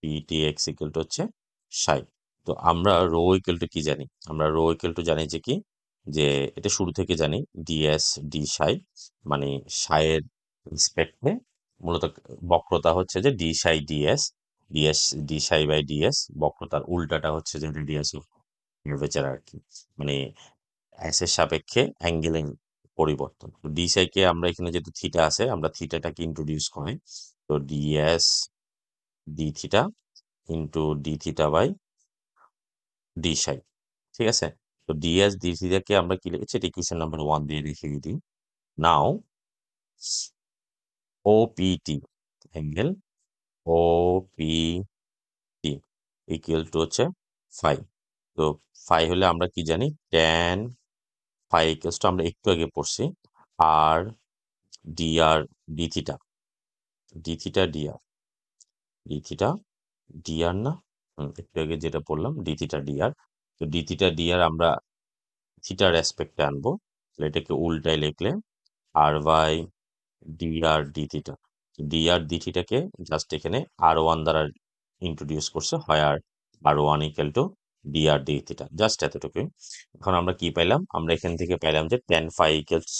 p t x equal to হচ্ছে সাই। তো আমরা রো ইকুয়াল টু কি জানি? আমরা রো ইকুয়াল টু জানি যে কি, যে এটা শুরু থেকে জানি ডিএস ডি সাই, মানে সাইয়ের রেসপেক্টে মূলত বক্রতা হচ্ছে যে d psi d s, d s d psi by d s, বক্রতার উল্টাটা হচ্ছে যে রেডিয়াস অফ কার্ভেচার আর কি, মানে এর সাপেক্ষে অ্যাঙ্গেলিং পরিবর্তন। তো ডি সাইকে আমরা এখানে যেহেতু থিটা আছে, আমরা থিটাটাকে ইন্ট্রোডিউস করি। তো ds d theta into d theta by d psi, ঠিক আছে? তো ডিএস ডি থিটাকে আমরা কি লিখেছি, এটা ইকুয়েশন নাম্বার 1 দিয়ে লিখে দিই। Now OPT angle OPT equal to হচ্ছে ফাই। তো ফাই হলে আমরা কি জানি, ট্যান ফাই ইকুয়ালস টু আমরা একটু আগে পড়ছি r d r d theta, d theta d r, d theta d r না, একটু আগে যেটা পড়লাম ডি থিটা ডিআর। তো ডি থিটা ডিআর আমরা থিটার অ্যাসপেক্টে আনবো, তাহলে এটাকে উল্টায় লিখলে r by d r d theta. D r d থিটাকে জাস্ট এখানে আর ওয়ান দ্বারা ইন্ট্রোডিউস করছে, হয় r one equal to d r d theta, just এতটুকুই। এখন আমরা কি পাইলাম, আমরা এখান থেকে পাইলাম যে tan phi equals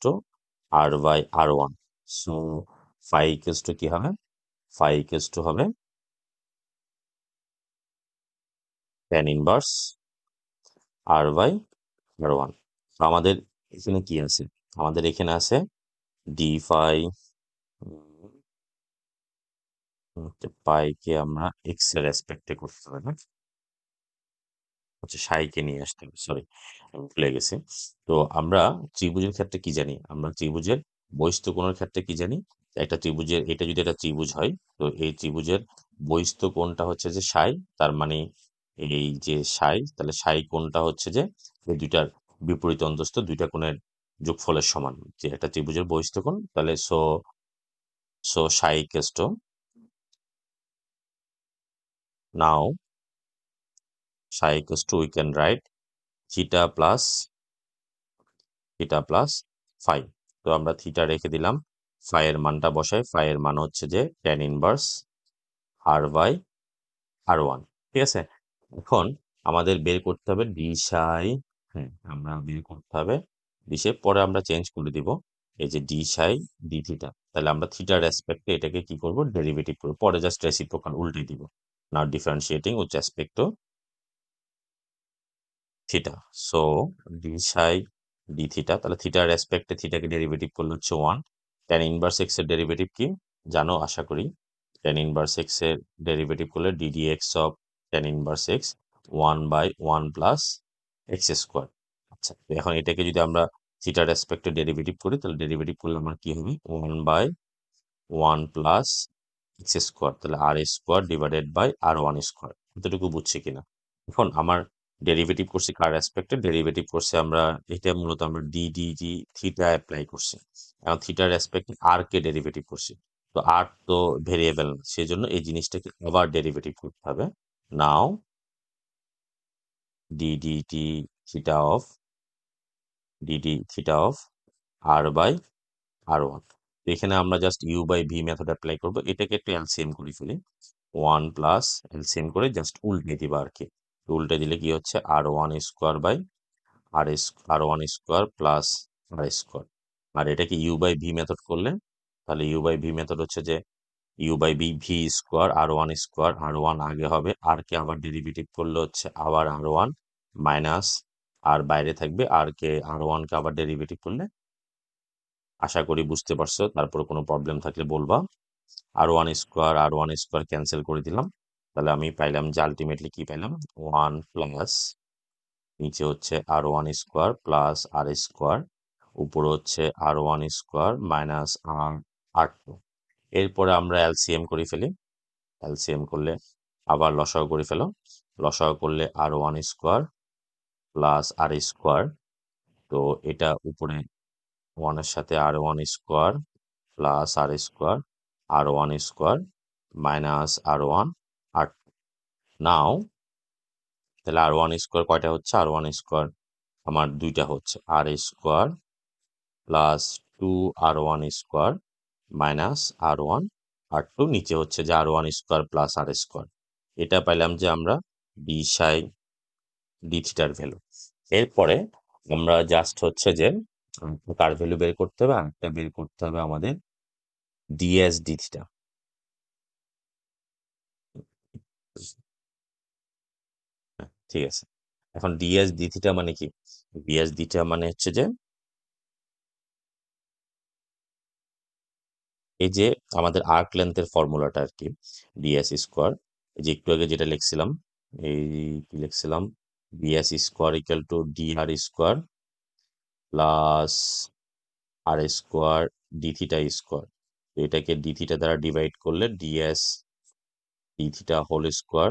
to r by r one. So phi equals to কি হবে, ফাই ইকুয়ালস টু হবে tan inverse r by r one. আমাদের এখানে কি আছে, আমাদের এখানে আছে ডি ফাই, পাইকে আমরা এক্স এর রেসপেক্টে করতে হবে না, হচ্ছে সাইকে নিয়ে আসতে হবে, সরি আমি ভুলে গেছি। তো আমরা ত্রিভুজের ক্ষেত্রে কি জানি, আমরা ত্রিভুজের বহিস্থ কোণের ক্ষেত্রে কি জানি, একটা ত্রিভুজের, এটা যদি একটা ত্রিভুজ হয়, তো এই ত্রিভুজের বহিস্থ কোণটা হচ্ছে যে সাই, তার মানে এই যে সাই, তাহলে সাই কোণটা হচ্ছে যে এই দুইটার বিপরীত অন্তস্থ দুইটা কোণের যোগফলের সমান, যে একটা ত্রিভুজের বহিস্থ কোণ, তাহলে so so psi equals to, now psi equals to we can write theta plus phi. তো আমরা থিটা রেখে দিলাম, ফাই এর মানটা বসাই, ফাই এর মান হচ্ছে যে tan inverse r by r one, ঠিক আছে? এখন আমাদের বের করতে হবে ডি সাই, হ্যাঁ আমরা বের করতে হবে ডিসে, পরে আমরা চেঞ্জ করে দিব এই যে ডি সাই ডি থিটা, তাহলে আমরা থিটার রেসপেক্টে এটাকে কি করব, ডেরিভেটিভ করব, পরে জাস্ট রেসিপ্রোকাল উল্টে দিব, now differentiating with respect to theta. So d psi d theta, তাহলে থিটার রেসপেক্টে থিটাকে ডেরিভেটিভ করলে হচ্ছে 1। ট্যান ইনভার্স এক্স এর ডেরিভেটিভ কি জানো আশা করি, ট্যান ইনভার্স এক্স এর ডেরিভেটিভ করলে d d x of tan inverse x 1/1 plus x square. আচ্ছা, তো এখন এটাকে যদি আমরা থিটার রেসপেক্টে ডেরিভেটিভ করি, তাহলে ডেরিভেটিভ করলে আমার কি হবে, 1/1 প্লাস এক্স স্কোয়ার, তাহলে r square divided by r one square. এতটুকু বুঝছি কিনা? এখন আমার ডেরিভেটিভ করছি কার রেসপেক্টে, ডেরিভেটিভ করছে আমরা, এটা মূলত আমরা ডি থিটা অ্যাপ্লাই করছি, এখন থিটার রেসপেক্টে আর কে ডেরিভেটিভ করছি। তো আর তো ভেরিয়েবল না, সেই জন্য এই জিনিসটাকে আবার ডেরিভেটিভ করতে হবে। Now d d theta of r by R1। এখানে আমরা just u by v method apply করবো, এটাকে একটু এলসিএম করে ফেলি। 1 প্লাস এলসিএম করে জাস্ট উল্টে দিবা আর কি। উল্টে দিলে কি হচ্ছে R1 square by R1 square plus r square. আর এটাকে ইউ বাই ভি মেথড করলে তাহলে ইউ বাই ভি মেথড হচ্ছে যে u by v v square R1 square, R1 আগে হবে, আর কে আবার ডেরিভেটিভ করলে হচ্ছে আবার R1 মাইনাস আর বাইরে থাকবে, আর কে R1 কে আবার ডেরিভেটিভ করলে। আশা করি বুঝতে পারছো, তারপরে কোনো প্রবলেম থাকলে বলবা। R1 স্কোয়ার ক্যান্সেল করে দিলাম, তাহলে আমি পাইলাম যে আলটিমেটলি কি পাইলাম 1 প্লাস নিচে হচ্ছে R1 square plus r square, উপরে হচ্ছে R1 স্কোয়ার মাইনাস R2। এরপরে আমরা এলসিএম করে ফেলি। এলসিএম করলে আবার লসাগু করে ফেলো। লসাগু করলে R1 square plus r square, তো এটা উপরে 1 এর সাথে R1 square plus r square, R1 square minus R1 r now তাহলে R1 স্কোয়ার কয়টা হচ্ছে, R1 স্কোয়ার আমার দুইটা হচ্ছে, r square plus 2R1 square minus R1 আর2, নিচে হচ্ছে যে R1 square plus r square. এটা পাইলাম যে আমরা ডি সাই ডি থিটার ভ্যালু। এরপরে আমরা জাস্ট হচ্ছে যে কার ভ্যালু বের করতে হবে, আরেকটা বের করতে হবে আমাদের ডিএস ডি থিটা। ঠিক আছে, এখন ডিএস ডি থিটা মানে কি? ডিএস ডি থিটা মানে হচ্ছে যে এই যে আমাদের আর্ক লেন্থের ফর্মুলাটা আর কি, ডিএস স্কোয়ার, এই যে একটু আগে যেটা লিখছিলাম, এই কি লিখছিলাম, d s square equal to d r square plus r square d theta square. এটাকে ডি থিটা দ্বারা ডিভাইড করলে d s d theta whole square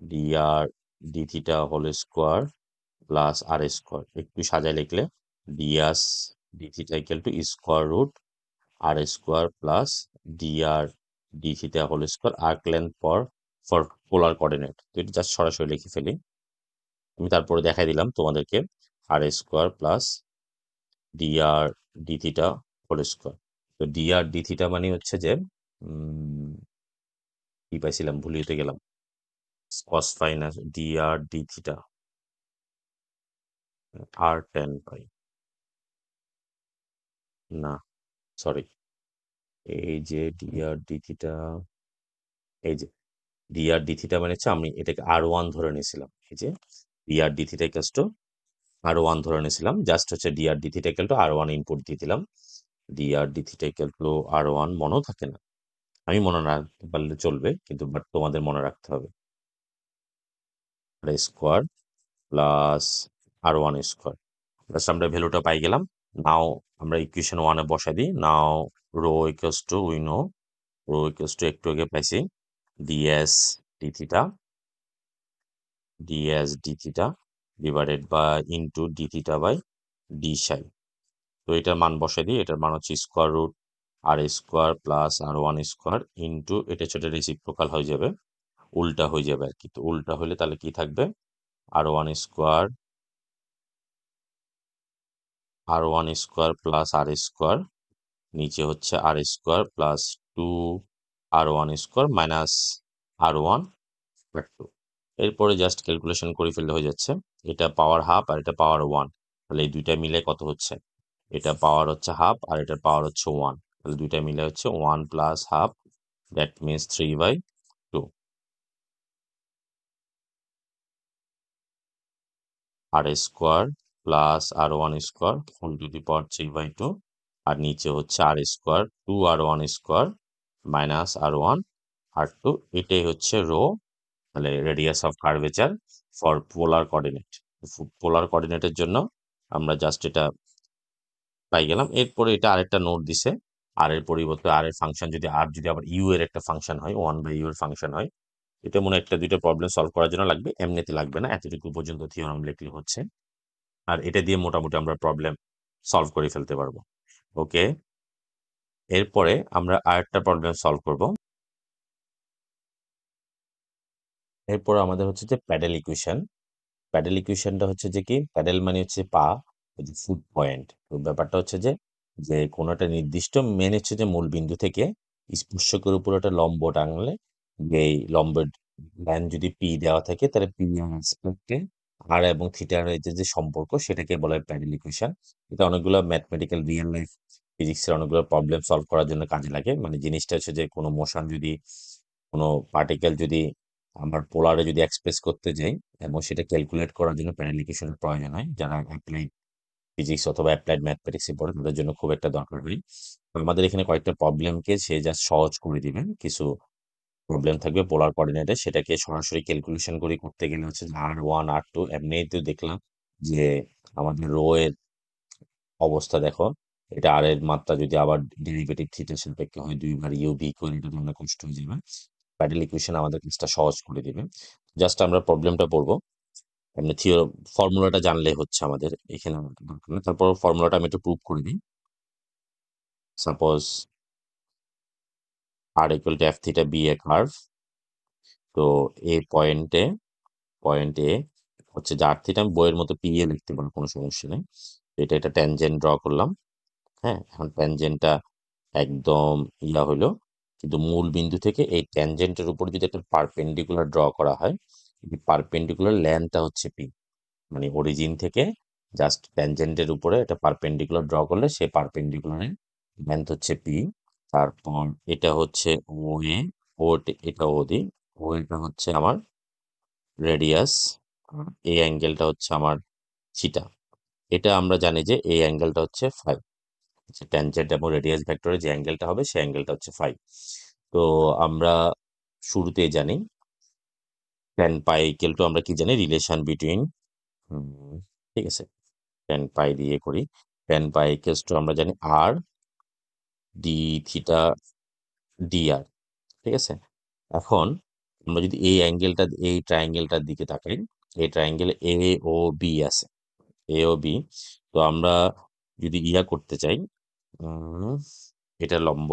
d r d theta whole square plus r square, একটু সাজায় লিখলে d s d theta equal to square root r square plus d r d theta whole square arc length for polar coordinate. তো এটা জাস্ট সরাসরি লিখে ফেলি। আমি তারপরে দেখাই দিলাম তোমাদেরকে আর square plus d r d theta whole square. তো ডি আর ডি থিটা মানে হচ্ছে যে কি পাইছিলাম ভুলিয়ে গেলাম, কস ফাই না ডি আর ডি থিটা আর টেন পাই, না সরি, এই যে ডি আর ডি থিটা, এই যে ডি আর ডি থিটা মানে হচ্ছে আমি এটাকে R1 ধরে নিয়েছিলাম, এই যে d r d theta equals to R1 ধরে নিয়েছিলাম, জাস্ট হচ্ছে d r d theta equal to R1 input দিয়ে দিলাম। D r d theta equal to R1 মনেও থাকে না, আমি মনে রাখতে পারলে চলবে কিন্তু বাট তোমাদের মনে রাখতে হবে, r square plus R1 square. Just আমরা ভ্যালুটা পাই গেলাম। নাও আমরা ইকুয়েশন 1-এ বসাই দিই। Now rho equals to we know, rho equals to একটু আগে পাইছি ds d theta, ds d theta divided by into d theta by d psi. তো এটার মান বসাই দিই, এটার মান হচ্ছে square root r square plus R1 square into এটা ছোট রেসিপ্রোকাল হয়ে যাবে, উল্টা হয়ে যাবে আর কি। তো উল্টা হলে তাহলে কি থাকবে, R1 square plus r square, নিচে হচ্ছে r square plus 2R1 square minus R1 by 2। এরপরে জাস্ট ক্যালকুলেশন করে ফেললে হয়ে যাচ্ছে, এটা পাওয়ার হাফ আর এটা পাওয়ার 1, তাহলে এই দুইটা মিলে কত হচ্ছে, এটা পাওয়ার হচ্ছে হাফ আর এটার পাওয়ার হচ্ছে 1, তাহলে দুইটা মিলে হচ্ছে 1 plus half, that means 3/2। R square plus R1 square whole to the power 3/2, আর নিচে হচ্ছে r square 2R1 square minus R1 আর2, এটাই হচ্ছে রো, তাহলে radius of curvature for polar coordinate. Polar কোঅর্ডিনেটের জন্য আমরা জাস্ট এটা পাই গেলাম। এরপরে এটা আরেকটা নোট দিছে, আর এর পরিবর্তে আর এর ফাংশন যদি আর যদি আবার ইউ এর একটা ফাংশন হয়, 1/u এর ফাংশন হয়, এটা মনে হয় একটা দুইটা প্রবলেম সলভ করার জন্য লাগবে, এমনিতে লাগবে না, এতটুকু পর্যন্ত থিওরাম লিখলে হচ্ছে। আর এটা দিয়ে মোটামুটি আমরা প্রবলেম সলভ করে ফেলতে পারবো। ওকে, এরপরে আমরা আরেকটা প্রবলেম সলভ করব। এরপর আমাদের হচ্ছে যে প্যাডেল ইকুয়েশন। প্যাডেল ইকুয়েশনটা হচ্ছে যে কি, প্যাডেল মানে হচ্ছে পা, ফুট পয়েন্ট। তো ব্যাপারটা হচ্ছে যে যে কোনো একটা নির্দিষ্ট মেন হচ্ছে যে মূল বিন্দু থেকে স্পর্শকের উপর একটা লম্ব টাঙলে এই লম্বের লাইন যদি পি দেওয়া থাকে তাহলে পি রেসপেক্টে আর এবং থিটার যে সম্পর্ক সেটাকে বলা হয় প্যারালাল ইকুয়েশন। এটা অনেকগুলো ম্যাথমেটিক্যাল রিয়েল লাইফ ফিজিক্সের অনেকগুলো প্রবলেম সলভ করার জন্য কাজে লাগে। মানে জিনিসটা হচ্ছে যে কোনো মোশন যদি কোনো পার্টিকেল যদি আমার পোলারে যদি এক্সপ্রেস করতে যাই এবং সেটা ক্যালকুলেট করার জন্য প্যারালাল ইকুয়েশনের প্রয়োজন হয়, যারা অ্যাপ্লাইড ফিজিক্স অথবা অ্যাপ্লাইড ম্যাথমেটিক্সে পড়ে তাদের জন্য খুব একটা দরকার হয়। তো আমাদের এখানে কয়েকটা প্রবলেমকে সে জাস্ট সহজ করে দিবেন। কিছু প্রবলেম থাকবে পোলার কোঅর্ডিনেটে, সেটাকে সরাসরি ক্যালকুলেশন করে করতে গেলে হচ্ছে R1 R2 এমনিতে দেখলাম যে আমাদের রো এর অবস্থা দেখো, এটা আর এর মাত্রা যদি আবার ডেরিভেটিভ থিটা সাপেক্ষে হয় দুইবার ইউবি করে, এটা তো অনেক কষ্ট হয়ে যাবে। প্যাডেল ইকুয়েশন আমাদের কাজটা সহজ করে দিবে। জাস্ট আমরা প্রবলেমটা পড়বো, এমনি থিওরি ফর্মুলাটা জানলে হচ্ছে আমাদের এখানে দরকার নেই। তারপর ফর্মুলাটা আমি একটু প্রুভ করে দিই। Suppose r equal to f theta be a curve. তো এই পয়েন্ট এ হচ্ছে যে আর থিটা আমি বইয়ের মতো পি এ লিখতে পারবো, কোনো সমস্যা নেই। তো এটা একটা ট্যানজেন্ট ড্র করলাম। হ্যাঁ, এখন ট্যানজেন্টটা একদম হইলো, কিন্তু মূল বিন্দু থেকে এই ট্যানজেন্টের উপর যদি একটা পারপেন্ডিকুলার ড্র করা হয়, পারপেন্ডিকুলার লেন্থটা হচ্ছে পি। মানে অরিজিন থেকে জাস্ট ট্যানজেন্টের উপরে একটা পারপেন্ডিকুলার ড্র করলে সেই পারপেন্ডিকুলারের লেন্থ হচ্ছে পি। তারপর এটা হচ্ছে ও এ, ও এটা ও দি, ও এটা হচ্ছে আমার রেডিয়াস, এই অ্যাঙ্গেলটা হচ্ছে আমার থিটা। এটা আমরা জানি যে এই অ্যাঙ্গেলটা হচ্ছে ফাই। ট্যানজেন্ট এবং রেডিয়াস ভেক্টরে যে অ্যাঙ্গেলটা হবে সেই অ্যাঙ্গেলটা হচ্ছে ফাই। তো আমরা শুরুতেই জানি টেন পাই ইকুয়াল টু, আমরা কি জানি রিলেশন বিটুইন, ঠিক আছে, টেন পাই দিয়ে করি। টেন পাই ইকুয়ালস টু আমরা জানি আর ডি থিটা ডি আর, ঠিক আছে। এখন আমরা যদি এই অ্যাঙ্গেলটা, এই ট্রায়াঙ্গেলটার দিকে তাকাই, এই ট্রায়াঙ্গেলে এ ও বি আছে, এ ও বি। তো আমরা যদি করতে চাই, উম, এটা লম্ব,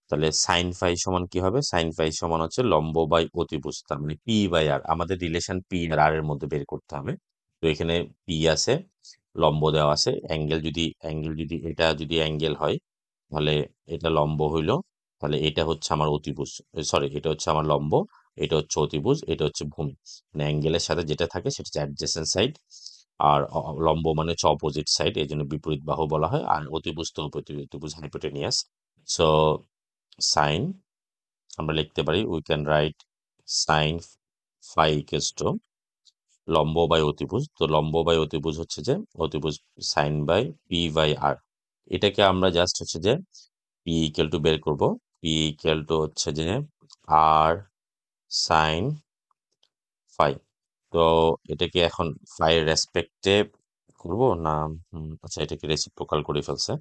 তাহলে সাইন ফাই সমান কি হবে? সাইন ফাই সমান হচ্ছে লম্ব বাই অতিভুজ, তার মানে পি বাই আর। আমাদের রিলেশন পি আর আর এর মধ্যে বের করতে হবে। তো এখানে পি আছে, লম্ব দেওয়া আছে, অ্যাঙ্গেল যদি এটা যদি অ্যাঙ্গেল হয় তাহলে এটা লম্ব হইলো, তাহলে এটা হচ্ছে আমার অতিভুজ, সরি এটা হচ্ছে আমার লম্ব, এটা হচ্ছে অতিভুজ, এটা হচ্ছে ভূমি। মানে অ্যাঙ্গেলের সাথে যেটা থাকে সেটা হচ্ছে অ্যাডজেসেন্ট সাইড, আর লম্ব মানে হচ্ছে অপোজিট সাইড, এই জন্য বিপরীত বাহু বলা হয়। আর অতিভুজ তো অতিভুজ হাইপোটেনিয়াস। সো সাইন আমরা লিখতে পারি, we can write sine phi equals to লম্ব বাই অতিভুজ। তো লম্ব বাই অতিভুজ হচ্ছে যে অতিভুজ sine by P by r. এটাকে আমরা জাস্ট হচ্ছে যে পি ইকুয়াল টু বের করব। পি ইকুয়াল টু হচ্ছে যে আর সাইন ফাই। তো এটাকে এখন ফাই রেসপেক্টে করব না, আচ্ছা এটাকে রেসিপ্রোকাল করে ফেলছে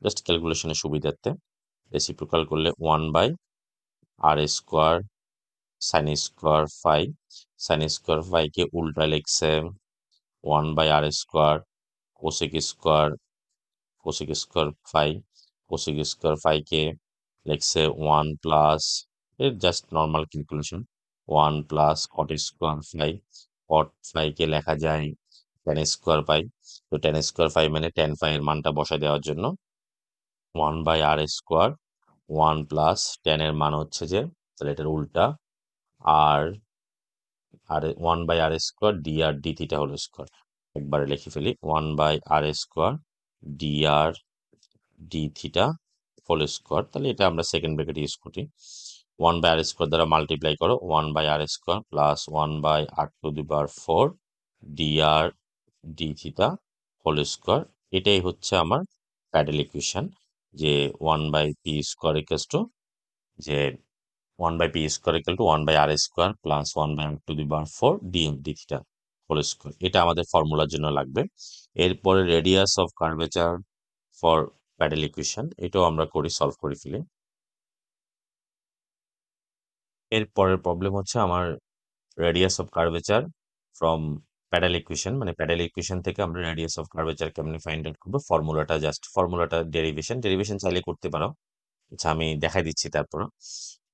জাস্ট ক্যালকুলেশনের সুবিধার্থে। রেসিপ্রোকাল করলে 1/r² sine square phi, sine square ফাইকে উল্টা লিখছে 1/r² cosec square phi, cosec square ফাইকে লিখছে 1+, এর just normal calculation, 1+ cot square phi. Cot ফাইকে লেখা যায় টেন স্কোয়ার ফাই। তো টেন স্কোয়ার ফাই মানে টেন ফাই এর মানটা বসায় দেওয়ার জন্য 1/r², 1+10 এর মান হচ্ছে যে, তাহলে এটার উল্টা আর, আর 1/r² dr d theta whole square. একবারে লিখে ফেলি 1/r² dr d theta whole square. তাহলে এটা আমরা সেকেন্ড ব্র্যাকেট ইউজ করি। 1/r² দ্বারা মাল্টিপ্লাই করো, 1/r² plus 1/r⁴ dr d theta whole square. এটাই হচ্ছে আমার প্যাডেল ইকুয়েশন, যে 1/p² ইকুয়ালস টু, যে 1/p² equal to 1/r² plus 1/r⁴ d theta whole square. এটা আমাদের ফর্মুলার জন্য লাগবে। এরপরে radius of curvature for pedal equation, এটাও আমরা সলভ করে ফেলি। এর পরের প্রবলেম হচ্ছে আমার radius of curvature from pedal equation, মানে প্যাডেল ইকুয়েশন থেকে আমরা রেডিয়াস অফ কার্ভেচার কেমনে ফাইন্ড আউট করবো। ফর্মুলাটা ডেরিভেশন চাইলে করতে পারো। আচ্ছা আমি দেখাই দিচ্ছি তারপর।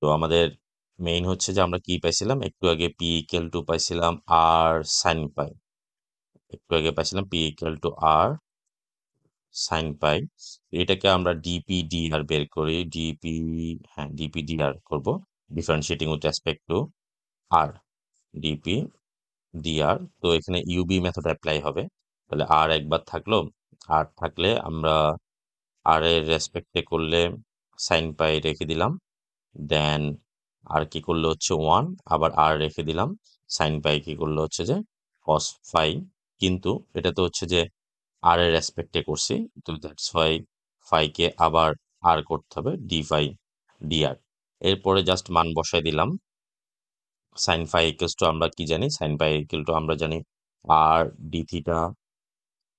তো আমাদের মেইন হচ্ছে যে আমরা কি পাইছিলাম একটু আগে, পি ইকুয়াল টু পাইছিলাম আর সাইন পাই, একটু আগে পাইছিলাম p equal to r sine pi. এটাকে আমরা ডিপিডিআর বের করি। হ্যাঁ, ডিপিডিআর করব, differentiating with respect to r, DPDR. তো এখানে ইউবি মেথড অ্যাপ্লাই হবে। তাহলে আর একবার থাকলো, আর থাকলে আমরা আর এর রেসপেক্টে করলে সাইন পাই রেখে দিলাম, দেন আর কি করলে হচ্ছে 1, আবার আর রেখে দিলাম, সাইন পাই কি করলে হচ্ছে যে কস ফাই। কিন্তু এটা তো হচ্ছে যে আর এর রেসপেক্টে করছি, তো দ্যাটস ওয়াই ফাইকে আবার আর করতে হবে, ডি ফাই ডিআর। এরপরে জাস্ট মান বসাই দিলাম। সাইন ফাই ইকুয়ালস টু আমরা কি জানি, সাইন ফাই ইকুয়াল টু আমরা জানি আর ডি থিটা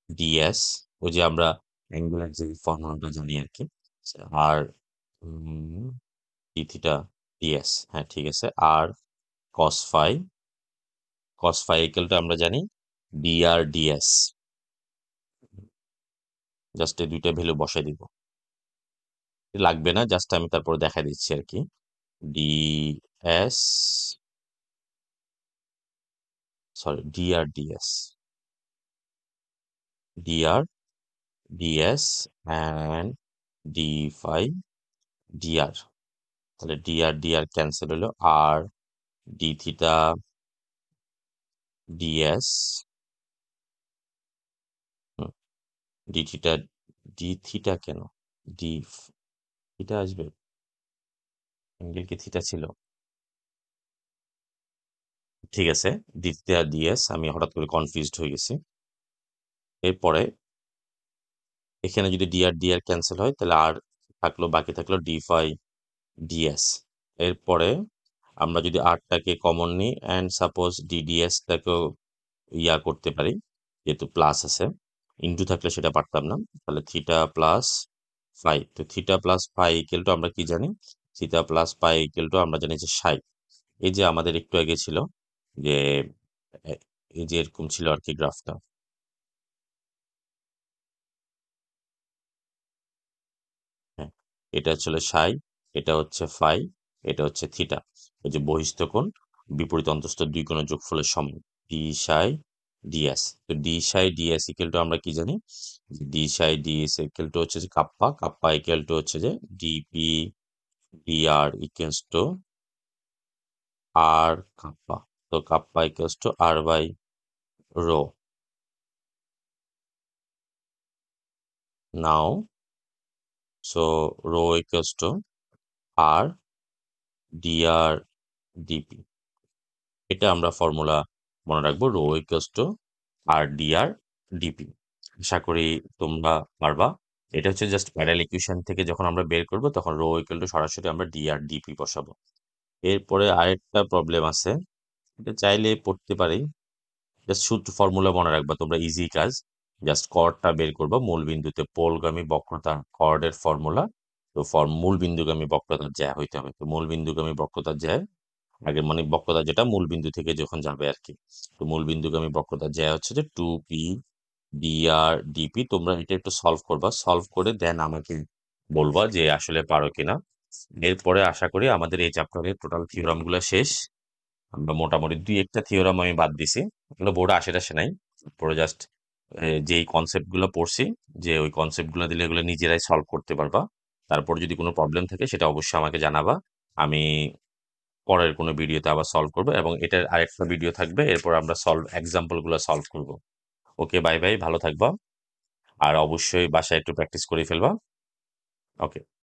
ডিএস। ওই যে আমরা অ্যাঙ্গুলার যে ফর্মুলাটা জানি আর কি, আর ডি থিটা ডিএস, হ্যাঁ ঠিক আছে। আর cos phi, cos phi equal to আমরা জানি ডিআর ডিএস। জাস্ট এই দুইটা ভ্যালু বসাই দিব, লাগবে না, জাস্ট আমি তারপরে দেখা দিচ্ছি আর কি। Ds, sorry DR ds, dr ds and d phi dr. তাহলে ডিআর ডিআর ক্যান্সেল হলো, আর d theta ds, d theta, d theta কেন, ডি থিটা আসবে, অ্যাঙ্গেল কি থিটা ছিল? ঠিক আছে, ডি থিটা ডিএস, আমি হঠাৎ করে কনফিউজড হয়ে গেছি। এরপরে এখানে যদি ডিআর ডিআর ক্যান্সেল হয় তাহলে আর থাকলো, বাকি থাকলো ডি ফাই ডিএস। এরপরে আমরা যদি আরটাকে কমন নিই অ্যান্ড সাপোজ ডিডিএসটাকেও ইয়া করতে পারি, যেহেতু প্লাস আছে, ইন্টু থাকলে সেটা পারতাম না। তাহলে থিটা প্লাস ফাই, তো theta plus phi equal to আমরা কি জানি, theta plus phi equal to আমরা জানি যে সাই। এই যে আমাদের একটু আগে ছিল যে এই যে এরকম ছিল আর কি গ্রাফটা, হ্যাঁ এটা হচ্ছে সাই, এটা হচ্ছে ফাই, এটা হচ্ছে থিটা। ওই যে বহিস্থ কোণ বিপরীত অন্তস্থ দুই কোণের যোগফলের সমান, ডি সাই ডিএস। তো D psi DS equal to আমরা কি জানি, D psi DS equal to হচ্ছে যে কাপ্পা, কাপ্পা ইকুয়াল টু হচ্ছে যে dp dr equals to r kappa. তো kappa equals to r by rho. Now so rho equals to r dr dp. এটা আমরা ফর্মুলা মনে রাখবো, rho equals to r dr dp. আশা করি তোমরা পারবা। এটা হচ্ছে জাস্ট প্যারাল ইকুয়েশন থেকে যখন আমরা বের করব তখন রো ইকুয়াল টু সরাসরি আমরা ডিআর ডিপি বসাবো। এরপরে আরেকটা প্রবলেম আছে, এটা চাইলে পড়তে পারি, জাস্ট সূত্র ফর্মুলা মনে রাখবা তোমরা, ইজি কাজ। জাস্ট কর্ডটা বের করবা, মূল বিন্দুতে পোলগামী বক্রতা কর্ডের ফর্মুলা। তো মূল বিন্দুগামী বক্রতার জ্যা হইতে হবে, তো মূল বিন্দুগামী বক্রতার জ্যা আগে মানে বক্রতা যেটা মূল বিন্দু থেকে যখন যাবে আর কি। তো মূল বিন্দুগামী বক্রতার জ্যা হচ্ছে যে 2p ডিআর ডিপি। তোমরা এটা একটু সলভ করবা, সলভ করে দেন আমাকে বলবা যে আসলে পারো কিনা। এরপরে আশা করি আমাদের এই চ্যাপ্টারের টোটাল থিওরাম গুলো শেষ। আমরা মোটামুটি দুই একটা থিওরাম আমি বাদ দিছি, এগুলো বোর্ডে আসে নাই। পরে জাস্ট যেই কনসেপ্ট গুলো পড়ছি, যে ওই কনসেপ্ট গুলো দিলে এগুলো নিজেরাই সলভ করতে পারবা। তারপর যদি কোনো প্রবলেম থাকে সেটা অবশ্যই আমাকে জানাবা, আমি পরের কোনো ভিডিওতে আবার সলভ করবো, এবং এটার আরেকটা ভিডিও থাকবে, এরপর আমরা এক্সাম্পল গুলো সলভ করবো। ওকে, বাই বাই, ভালো থাকবা। আর অবশ্যই বাসায় একটু প্র্যাকটিস করে ফেলবা। ওকে।